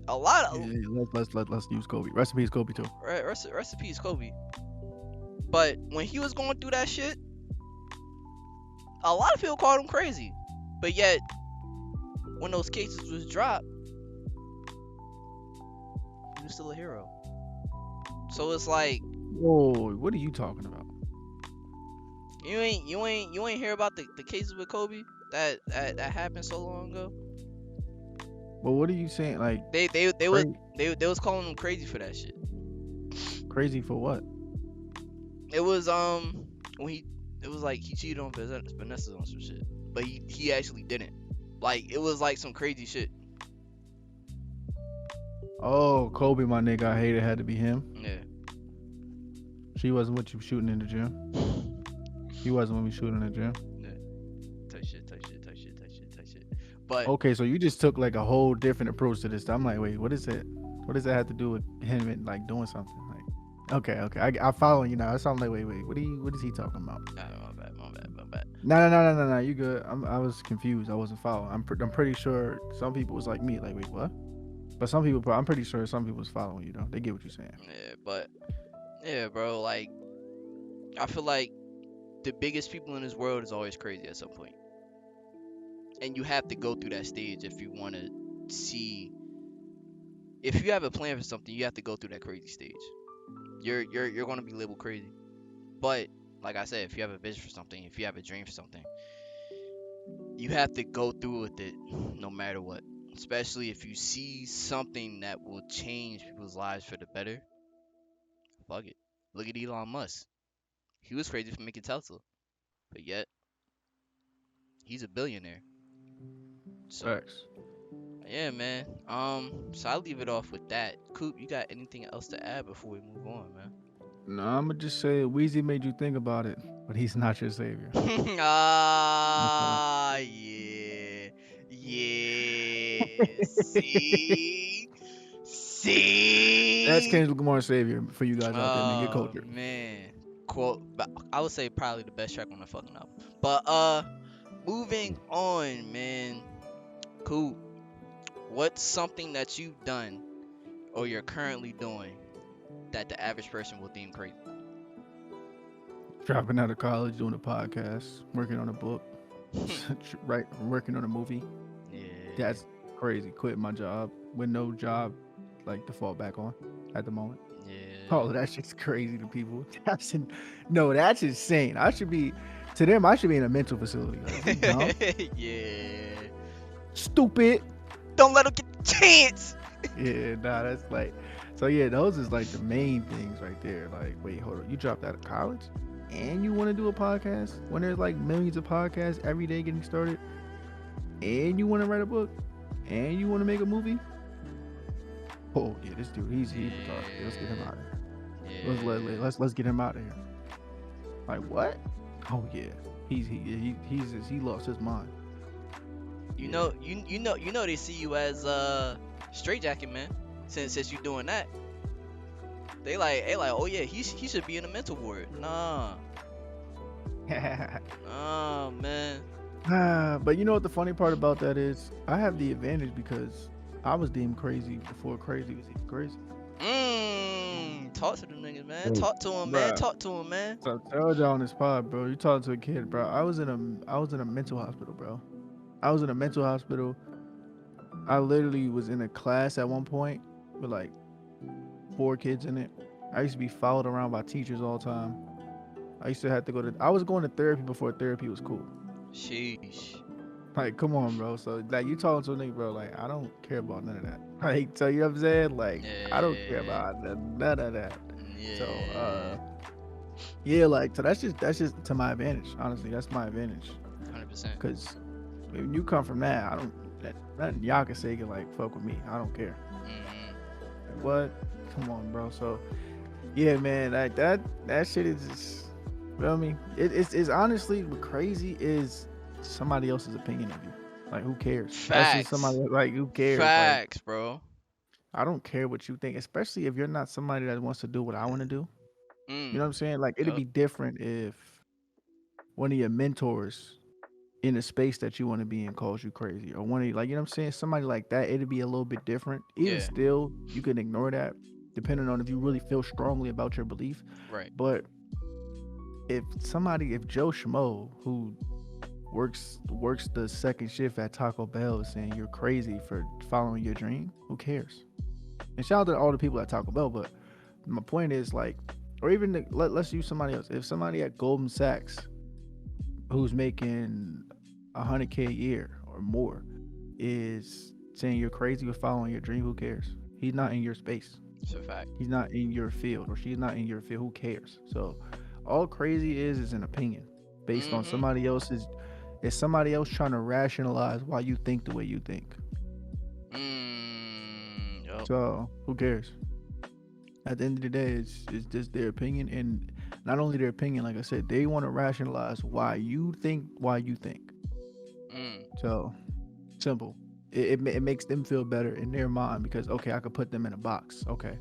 A lot of Yeah, let's use Kobe. Rest in peace, Kobe too. recipes Kobe. But when he was going through that shit, a lot of people called him crazy. But yet, when those cases was dropped, he was still a hero. So it's like Whoa, what are you talking about? you ain't hear about the cases with Kobe that happened so long ago. Well, what are you saying? Like They was crazy, they was calling him crazy for that shit. crazy for what? It was when he it was like he cheated on Vanessa on some shit, but he actually didn't. Like it was like some crazy shit. Oh, Kobe, my nigga, I hate it. Had to be him. Yeah. She wasn't with you shooting in the gym. He wasn't with me shooting in the gym. Yeah. Touch shit. But Okay, so you just took like a whole different approach to this. I'm like, wait, what is it? What does that have to do with him and like doing something? Like, okay, I follow you now. So I'm like, wait, what is he talking about? my bad. No. You good? I was confused. I wasn't following. I'm pretty sure some people was like me, like, wait, what? But some people, I'm pretty sure some people was following you though. They get what you're saying. Yeah, but yeah, bro. Like I feel like the biggest people in this world is always crazy at some point, and you have to go through that stage if you want to see. If you have a plan for something, you have to go through that crazy stage. You're gonna be labeled crazy. But like I said, if you have a vision for something, if you have a dream for something, you have to go through with it no matter what. Especially if you see something that will change people's lives for the better. Fuck it. Look at Elon Musk. He was crazy for making Tesla, but yet he's a billionaire. So Facts. yeah, man. So I'll leave it off with that. Coop, you got anything else to add before we move on, man? No, I'm gonna just say Weezy made you think about it, but he's not your savior. Okay. Ah, yeah. Yeah. See? That's See? Kendrick Lamar's savior for you guys out there, man. Get Oh, cultured. man. Quote, but I would say probably the best track on the fucking album. But, moving on, man. Cool. What's something that you've done or you're currently doing that the average person will deem crazy? Dropping out of college, doing a podcast, working on a book, right? Working on a movie. Yeah. That's crazy. Quitting my job with no job, like to fall back on at the moment. Oh, Yeah. that shit's crazy to people. That's insane. I should be to them. I should be in a mental facility. Like, you dumb, Yeah. stupid. Don't let him get the chance. Yeah, nah, that's like. So yeah, those is like the main things right there. Like, wait, hold on. You dropped out of college, and you want to do a podcast when there's like millions of podcasts every day getting started, and you want to write a book, and you want to make a movie. Oh yeah, this dude, he's retarded. Let's get him out of here. Yeah. Let's get him out of here. Like what? Oh yeah, he lost his mind. You Yeah. know, you know they see you as straight jacket man. Since you doing that, they like oh yeah, he should be in a mental ward. Nah, man. But you know what the funny part about that is? I have the advantage because I was deemed crazy before crazy was even crazy. Talk to them niggas, man. Oh, Talk to him, man. bruh. Talk to him, man. So I told y'all on this pod, bro. You talking to a kid, bro. I was in a mental hospital, bro. I was in a mental hospital. I literally was in a class at one point with like 4 kids in it. I used to be followed around by teachers all the time. I used to have to I was going to therapy before therapy was cool. Sheesh. Like, come on, bro. So, like, you talking to a nigga, bro. Like, I don't care about none of that. Like, so you know what I'm saying? Like, I don't care Yeah, about none of that. So, yeah, yeah, like, so that's just to my advantage. Honestly, that's my advantage. 100%. Cause when you come from that, I don't. Nothing y'all can say can like fuck with me. I don't care. Hmm. Like, what? Come on, bro. So, yeah, man. Like that shit is just. Feel me? It's honestly what crazy is somebody else's opinion of you. Like, who cares? That's just Facts, somebody like who cares. Like, facts, bro. I don't care what you think, especially if you're not somebody that wants to do what I want to do. You know what I'm Mm. saying? Like, it'd Yep. be different if one of your mentors in a space that you want to be in calls you crazy, or one of you, like, you know what I'm saying, somebody like that. It'd be a little bit different. Even Yeah. still, you can ignore that, depending on if you really feel strongly about your belief. Right. But if Joe Schmo, who works the second shift at Taco Bell, is saying you're crazy for following your dream, who cares? And shout out to all the people at Taco Bell. But my point is, like, or even let's use somebody else. If somebody at Goldman Sachs who's making 100K a year or more is saying you're crazy with following your dream, who cares? He's not in your space. It's a fact. He's not in your field, or she's not in your field. Who cares? So all crazy is an opinion based on Mm-hmm. somebody else's. Is somebody else trying to rationalize why you think the way you think? Yup. So who cares? At the end of the day, it's just their opinion, and not only their opinion. Like I said, they want to rationalize why you think. Mm. So simple. It makes them feel better in their mind because okay, I could put them in a box. Okay,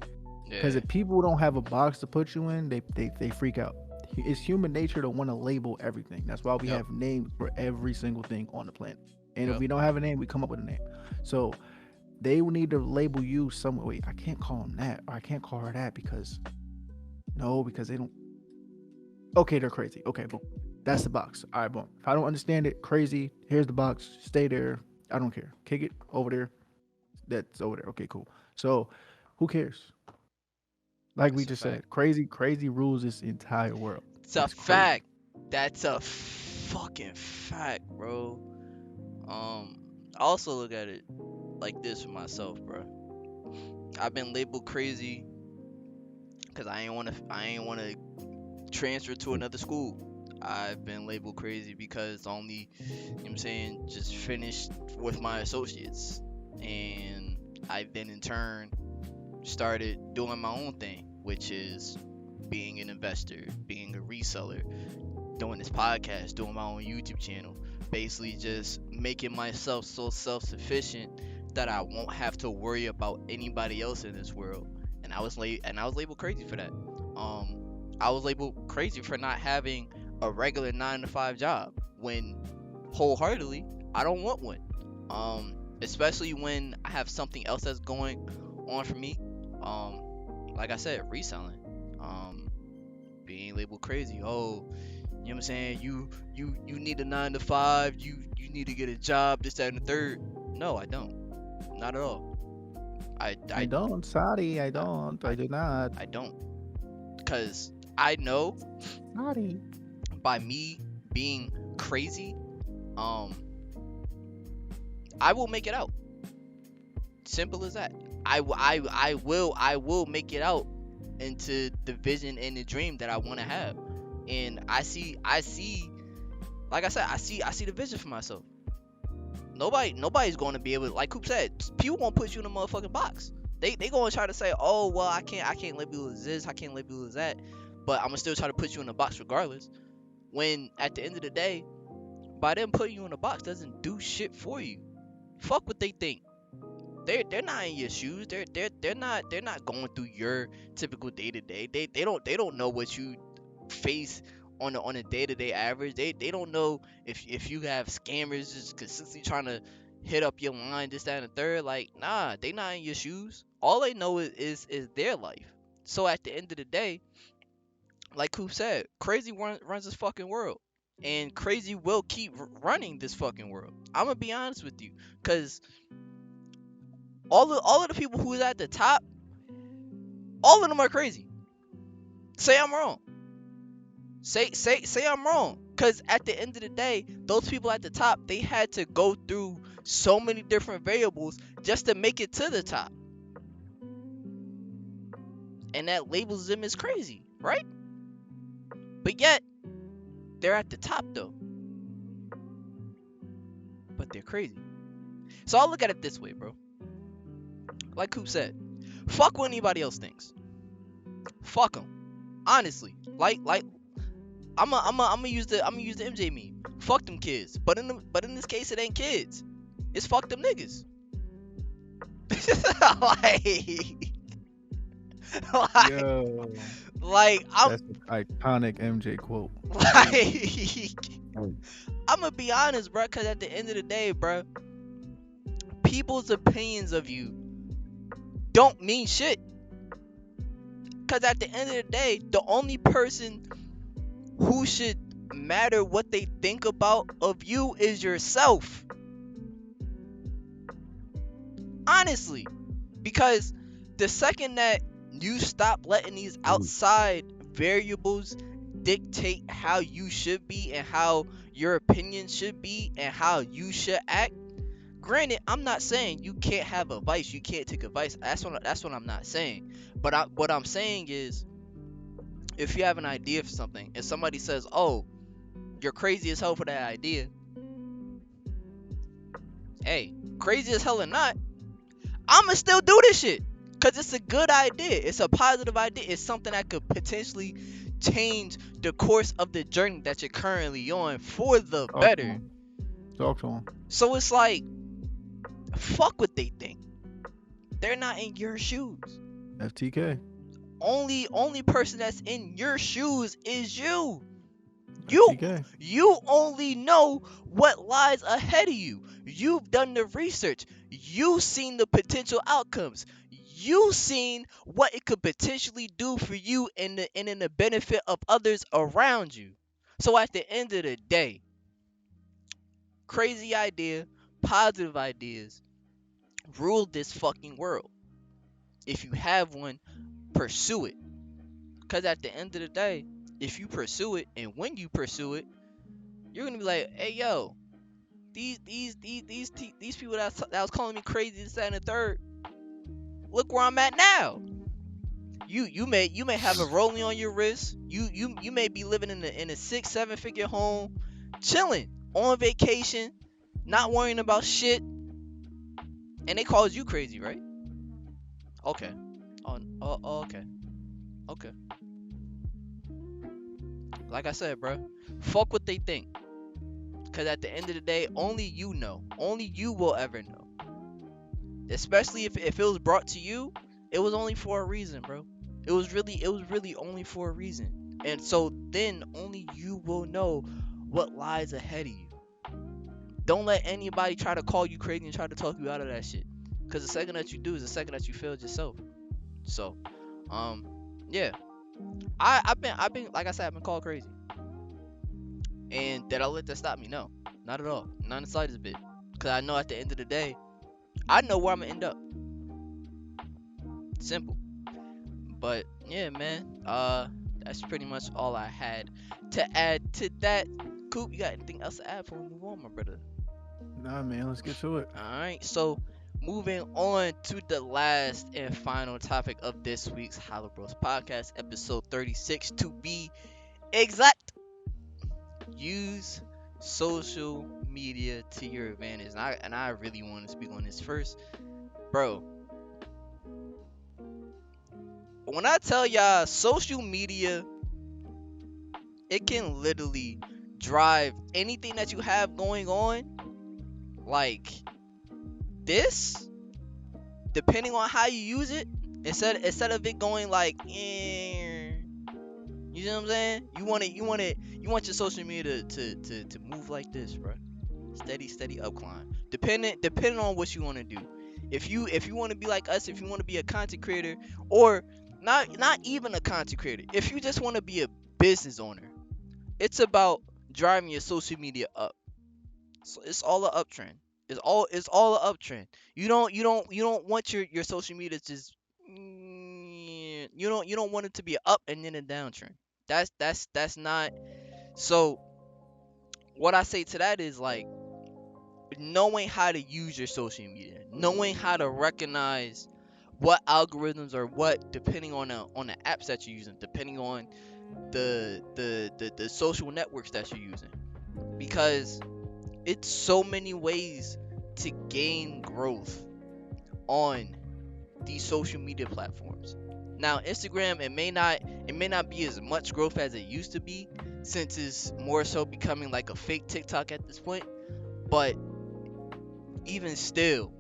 because Yeah. if people don't have a box to put you in, they freak out. It's human nature to want to label everything. That's why we Yep. have names for every single thing on the planet. And if Yep. we don't have a name, we come up with a name. So they will need to label you some way. Wait, I can't call them that, or I can't call her that because no, because they don't. Okay, they're crazy. Okay, boom. That's the box. All right, boom. If I don't understand it, crazy. Here's the box. Stay there. I don't care. Kick it over there. That's over there. Okay, cool. So, who cares? Like we It's a just fact. said, crazy rules this entire world. It's a It's crazy. fact. That's a fucking fact, bro. Um, I also look at it like this for myself, bro. I've been labeled crazy because I ain't want to transfer to another school. I've been labeled crazy because only, you know what I'm saying, just finished with my associates. And I then in turn started doing my own thing, which is being an investor, being a reseller, doing this podcast, doing my own YouTube channel, basically just making myself so self-sufficient that I won't have to worry about anybody else in this world. And I was labeled crazy for that. I was labeled crazy for not having a regular 9 to 5 job when wholeheartedly I don't want one. Especially when I have something else that's going on for me. Like I said, reselling. Um, being labeled crazy. Oh, you know what I'm saying? You need a 9 to 5. You need to get a job, this, that, and the third. No, I don't. Not at all. I I I don't. Sorry, I I don't. I, I do not. I don't. Cause I know Sorry. by me being crazy, um, I will make it out. Simple as that. I will make it out into the vision and the dream that I want to have. And I see like I said, I see the vision for myself. Nobody's going to be able to, like Coop said, people won't put you in a motherfucking box. They going to try to say, "Oh, well, I can't label you as this, I can't label you as that." But I'm going to still try to put you in a box regardless. When at the end of the day, by them putting you in a box doesn't do shit for you. Fuck what they think. They're not in your shoes. They're not going through your typical day to day. They don't know what you face on a day to day average. They don't know if you have scammers just consistently trying to hit up your line, this, that, and the third. Like, nah, they not in your shoes. All they know is their life. So at the end of the day, like Coop said, crazy runs this fucking world. And crazy will keep running this fucking world. I'm gonna be honest with you, cause all of the people who is at the top, all of them are crazy. Say I'm wrong. Say I'm wrong. Because at the end of the day, those people at the top, they had to go through so many different variables just to make it to the top. And that labels them as crazy, right? But yet, they're at the top though. But they're crazy. So I'll look at it this way, bro. Like Coop said, fuck what anybody else thinks. Fuck them. Honestly. Like I'm gonna use the MJ meme. Fuck them kids. But in this case it ain't kids. It's fuck them niggas. like, like, Yo, like I'm that's an iconic MJ quote. like I'm gonna be honest, bro, cause at the end of the day, bro, people's opinions of you don't mean shit. Cause at the end of the day, the only person who should matter what they think about of you is yourself. Honestly. Because the second that you stop letting these outside variables dictate how you should be and how your opinion should be and how you should act. Granted, I'm not saying you can't have advice, you can't take advice. That's what I'm not saying. But what I'm saying is, if you have an idea for something and somebody says, "Oh, you're crazy as hell for that idea," hey, crazy as hell or not, I'ma still do this shit. Cause it's a good idea. It's a positive idea. It's something that could potentially change the course of the journey that you're currently on for the better. Talk to him. So it's like, fuck what they think. They're not in your shoes. FTK. Only person that's in your shoes is you. FTK. You only know what lies ahead of you. You've done the research. You've seen the potential outcomes. You've seen what it could potentially do for you and in the benefit of others around you. So at the end of the day, crazy idea, positive ideas rule this fucking world. If you have one, pursue it. Because at the end of the day, if you pursue it and when you pursue it, you're gonna be like, hey yo, these people that was calling me crazy, this, that, and the third, look where I'm at now. You may have a rolling on your wrist. You may be living in a 6-7 figure home, chilling on vacation, not worrying about shit, and they called you crazy, right? Okay. Okay. Okay. Like I said, bro, fuck what they think. Cause at the end of the day, only you know. Only you will ever know. Especially if it was brought to you, it was only for a reason, bro. It was really only for a reason. And so then only you will know what lies ahead of you. Don't let anybody try to call you crazy and try to talk you out of that shit. Cause the second that you do is the second that you failed yourself. So, yeah. I've been like I said, I've been called crazy. And did I let that stop me? No, not at all. Not in the slightest bit. Cause I know at the end of the day, I know where I'm gonna end up. Simple. But yeah, man. That's pretty much all I had to add to that. Coop, you got anything else to add before we move on, my brother? Nah, man, let's get to it. Alright, so moving on to the last and final topic of this week's HoloBros podcast, episode 36 to be exact. Use social media to your advantage. And I really want to speak on this first. Bro, when I tell y'all social media, it can literally drive anything that you have going on. Like this, depending on how you use it, instead of it going like, you know what I'm saying? You want your social media to move like this, bro. Steady up climb. Depending on what you want to do. If you want to be like us, if you want to be a content creator, or not even a content creator, if you just want to be a business owner, it's about driving your social media up. So it's all an uptrend. It's all an uptrend. You don't want your social media to just you don't want it to be an up and then a downtrend. That's not so. what I say to that is like knowing how to use your social media, knowing how to recognize what algorithms or what, depending on the apps that you're using, depending on the social networks that you're using, because it's so many ways to gain growth on these social media platforms. Now, Instagram, it may not be as much growth as it used to be, since it's more so becoming like a fake TikTok at this point. But even still,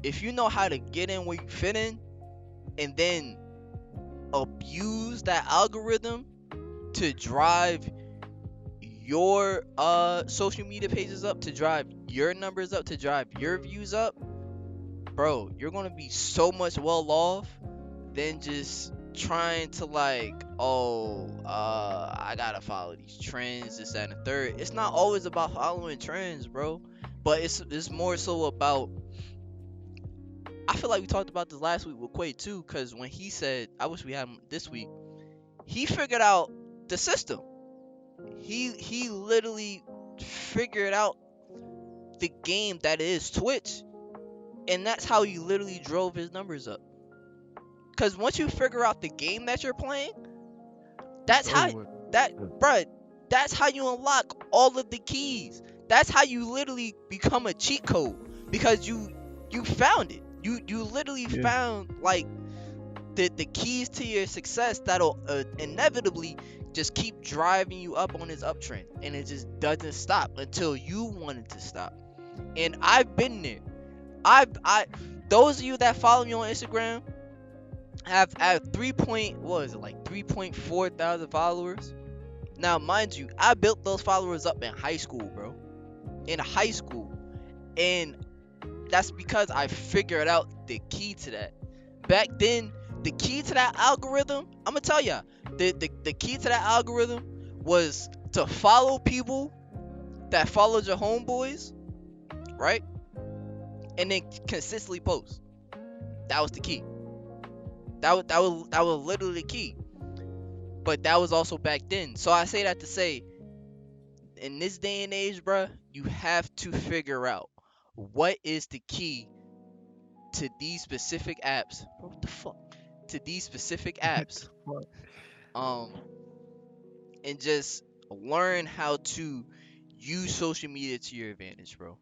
if you know how to get in where you fit in, and then abuse that algorithm to drive your social media pages up, to drive your numbers up, to drive your views up, bro, you're gonna be so much well off than just trying to like, oh, I gotta follow these trends, this, that, and the third. It's not always about following trends, bro. But it's more so about, I feel like we talked about this last week with Quay too, because when he said, I wish we had him this week, he figured out the system. He literally figured out the game that is Twitch, and that's how he literally drove his numbers up. Cause once you figure out the game that you're playing, that's It's how over with. that bruh, that's how you unlock all of the keys. That's how you literally become a cheat code, because you found it. You literally Yeah. found like the keys to your success that'll inevitably just keep driving you up on this uptrend, and it just doesn't stop until you want it to stop. And I've been there. I those of you that follow me on Instagram have 3 point, what is it, like 3.4 thousand followers. Now mind you, I built those followers up in high school, bro. In high school. And that's because I figured out the key to that. Back then, the key to that algorithm, I'm gonna tell ya, the key to that algorithm was to follow people that followed your homeboys, right? And then consistently post. That was the key. That was literally the key. But that was also back then. So I say that to say, in this day and age, bruh, you have to figure out what is the key to these specific apps. Bro, what the fuck? To these specific apps. Um, and just learn how to use social media to your advantage, bro.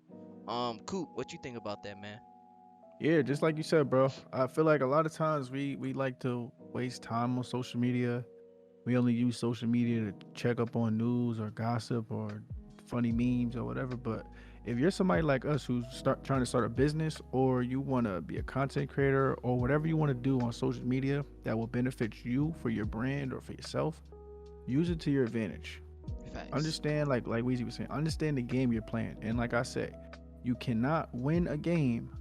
Coop, what you think about that, man? Yeah, just like you said, bro. I feel like a lot of times we like to waste time on social media. We only use social media to check up on news or gossip or funny memes or whatever. But if you're somebody like us who's trying to start a business, or you want to be a content creator, or whatever you want to do on social media that will benefit you for your brand or for yourself, use it to your advantage. Facts. Understand, like Weezy was saying, understand the game you're playing. And like I said, you cannot win a game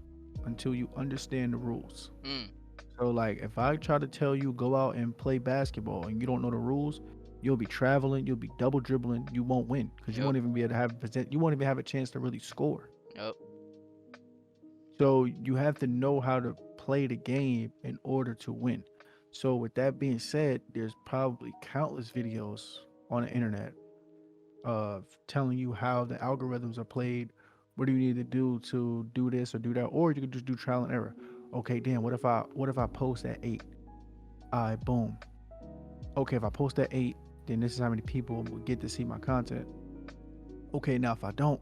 until you understand the rules. Mm, So like if I try to tell you go out and play basketball and you don't know the rules, you'll be traveling, you'll be double dribbling, you won't win because you yep, won't even be able to you won't even have a chance to really score. yep. So you have to know how to play the game in order to win. So with that being said, there's probably countless videos on the internet of telling you how the algorithms are played. What do you need to do to do this or do that? Or you can just do trial and error. Okay, damn, what if I post at 8? Boom. Okay, if I post at 8, then this is how many people will get to see my content. Okay, now if I don't,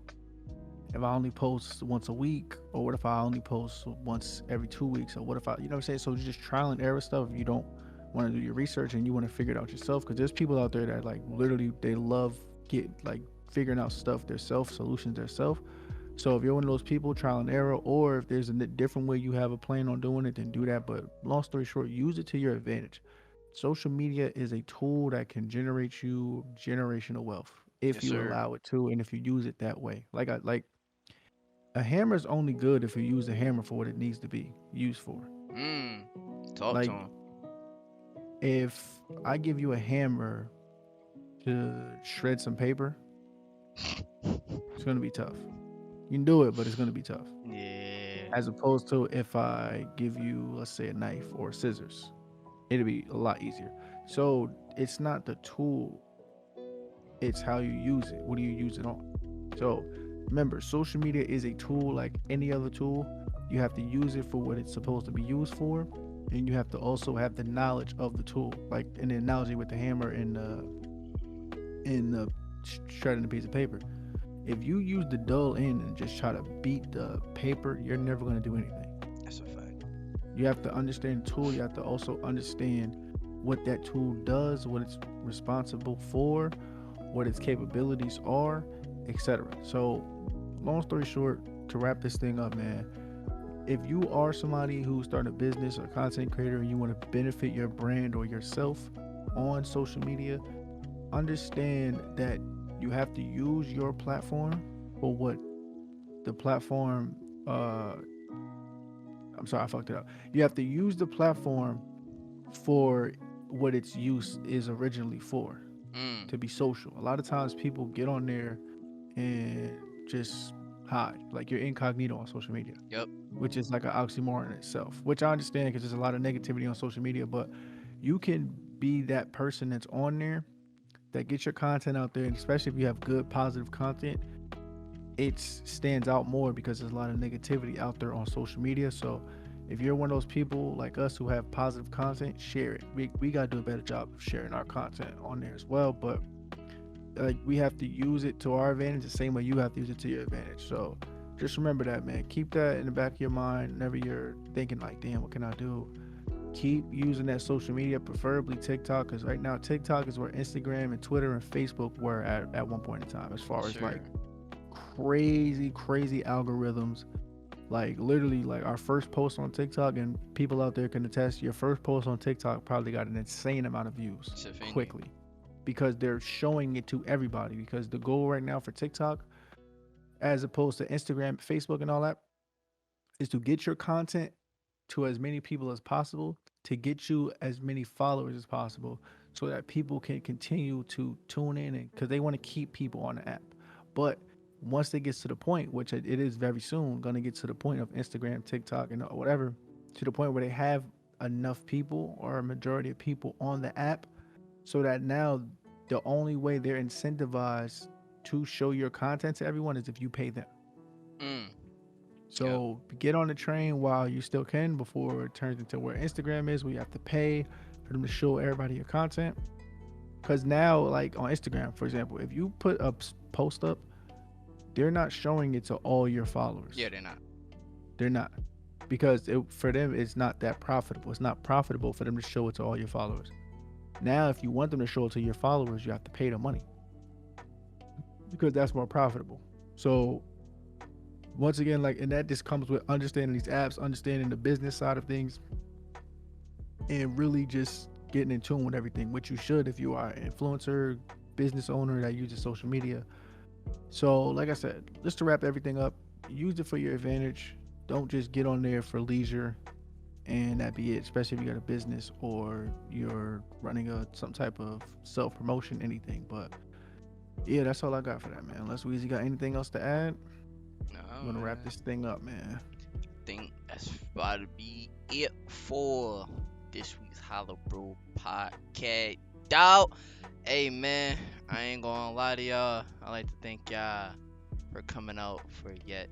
if I only post once a week, or what if I only post once every 2 weeks, or what if I, you know what I'm saying? So just trial and error stuff. If you don't want to do your research and you want to figure it out yourself, because there's people out there that like literally they love get like figuring out stuff themselves, solutions themselves. So if you're one of those people, trial and error, or if there's a different way you have a plan on doing it, then do that. But long story short, use it to your advantage. Social media is a tool that can generate you generational wealth if Yes, you sir. allow it to, and if you use it that way. Like a hammer is only good if you use the hammer for what it needs to be used for. Mm. Talk to Like him. if I give you a hammer to shred some paper, it's gonna be tough. You can do it, but it's gonna be tough. Yeah. As opposed to if I give you, let's say, a knife or scissors, it'll be a lot easier. So it's not the tool, it's how you use it. What do you use it on? So remember, social media is a tool like any other tool. You have to use it for what it's supposed to be used for, and you have to also have the knowledge of the tool. Like in the analogy with the hammer and shredding a piece of paper. If you use the dull end and just try to beat the paper, you're never going to do anything. That's a fact. You have to understand the tool. You have to also understand what that tool does, what it's responsible for, what its capabilities are, etc. So, long story short, to wrap this thing up, man, if you are somebody who's starting a business or content creator and you want to benefit your brand or yourself on social media, understand that you have to use your platform for what the platform uh I'm sorry, I fucked it up. You have to use the platform for what its use is originally for, Mm. to be social. A lot of times people get on there and just hide. Like you're incognito on social media, Yep. which is like an oxymoron in itself, which I understand because there's a lot of negativity on social media, but you can be that person that's on there that gets your content out there, and especially if you have good positive content, it stands out more because there's a lot of negativity out there on social media. So if you're one of those people like us who have positive content, share it. We got to do a better job of sharing our content on there as well. But we have to use it to our advantage the same way you have to use it to your advantage. So just remember that, man. Keep that in the back of your mind whenever you're thinking like, damn, what can I do? Keep using that social media, preferably TikTok, because right now TikTok is where Instagram and Twitter and Facebook were at one point in time, as far as Sure. like crazy algorithms. Like literally, like our first post on TikTok, and people out there can attest, your first post on TikTok probably got an insane amount of views Tiffany. quickly because they're showing it to everybody. Because the goal right now for TikTok, as opposed to Instagram, Facebook, and all that, is to get your content to as many people as possible, to get you as many followers as possible, so that people can continue to tune in, and because they want to keep people on the app. But once they get to the point, which it is very soon going to get to the point of Instagram, TikTok, and whatever, to the point where they have enough people or a majority of people on the app, so that now the only way they're incentivized to show your content to everyone is if you pay them. Mm. Yep. So get on the train while you still can before it turns into where Instagram is, where you have to pay for them to show everybody your content. Because now, like on Instagram, for example, if you put a post up, they're not showing it to all your Yeah, followers. they're not. They're not. Because for them, it's not that profitable. It's not profitable for them to show it to all your followers. Now, if you want them to show it to your followers, you have to pay them money because that's more profitable. So once again, like, and that just comes with understanding these apps, understanding the business side of things, and really just getting in tune with everything, which you should if you are an influencer, business owner that uses social media. So, like I said, just to wrap everything up, use it for your advantage. Don't just get on there for leisure and that be it, especially if you got a business or you're running some type of self promotion, anything. But yeah, that's all I got for that, man. Unless Weezy got anything else to add, No, I'm gonna wrap man. this thing up, man. Think that's about to be it for this week's Hollow Bro podcast. Dog. Hey, man. I ain't gonna lie to y'all. I like to thank y'all for coming out for yet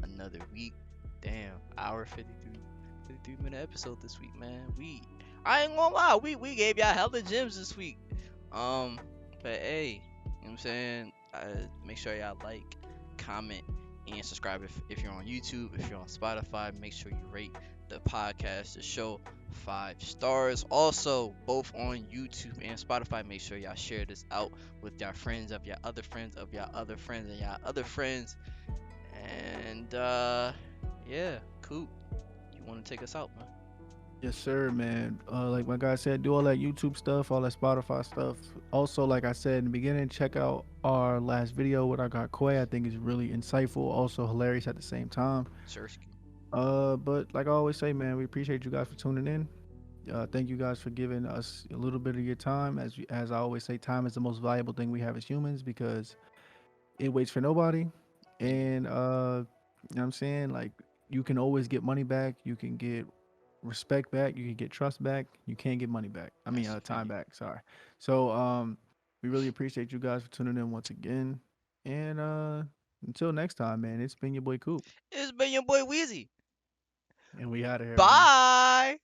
another week. Damn, hour 53 minute episode this week, man. I ain't gonna lie, we gave y'all hella gems this week. Um, but hey, you know what I'm saying? Make sure y'all like, comment, and subscribe if you're on YouTube. If you're on Spotify, make sure you rate the podcast, the show, 5 stars. Also, both on YouTube and Spotify, make sure y'all share this out with y'all friends of y'all other friends of y'all other friends and y'all other friends. And yeah, Coop, you want to take us out, man? Yes, sir, man. Like my guy said, do all that YouTube stuff, all that Spotify stuff. Also, like I said in the beginning, check out our last video with our guy Koi. I think is really insightful, also hilarious at the same time. Sersky. But like I always say, man, we appreciate you guys for tuning in. Thank you guys for giving us a little bit of your time. As I always say, time is the most valuable thing we have as humans because it waits for nobody. Yeah, And you know what I'm saying? Like you can always get money back, you can get respect back, you can get trust back, you can't get money back. I mean that's a time fact. back, sorry. So we really appreciate you guys for tuning in once again. And until next time, man, it's been your boy Coop. It's been your boy Weezy. And we out of here, man. Bye.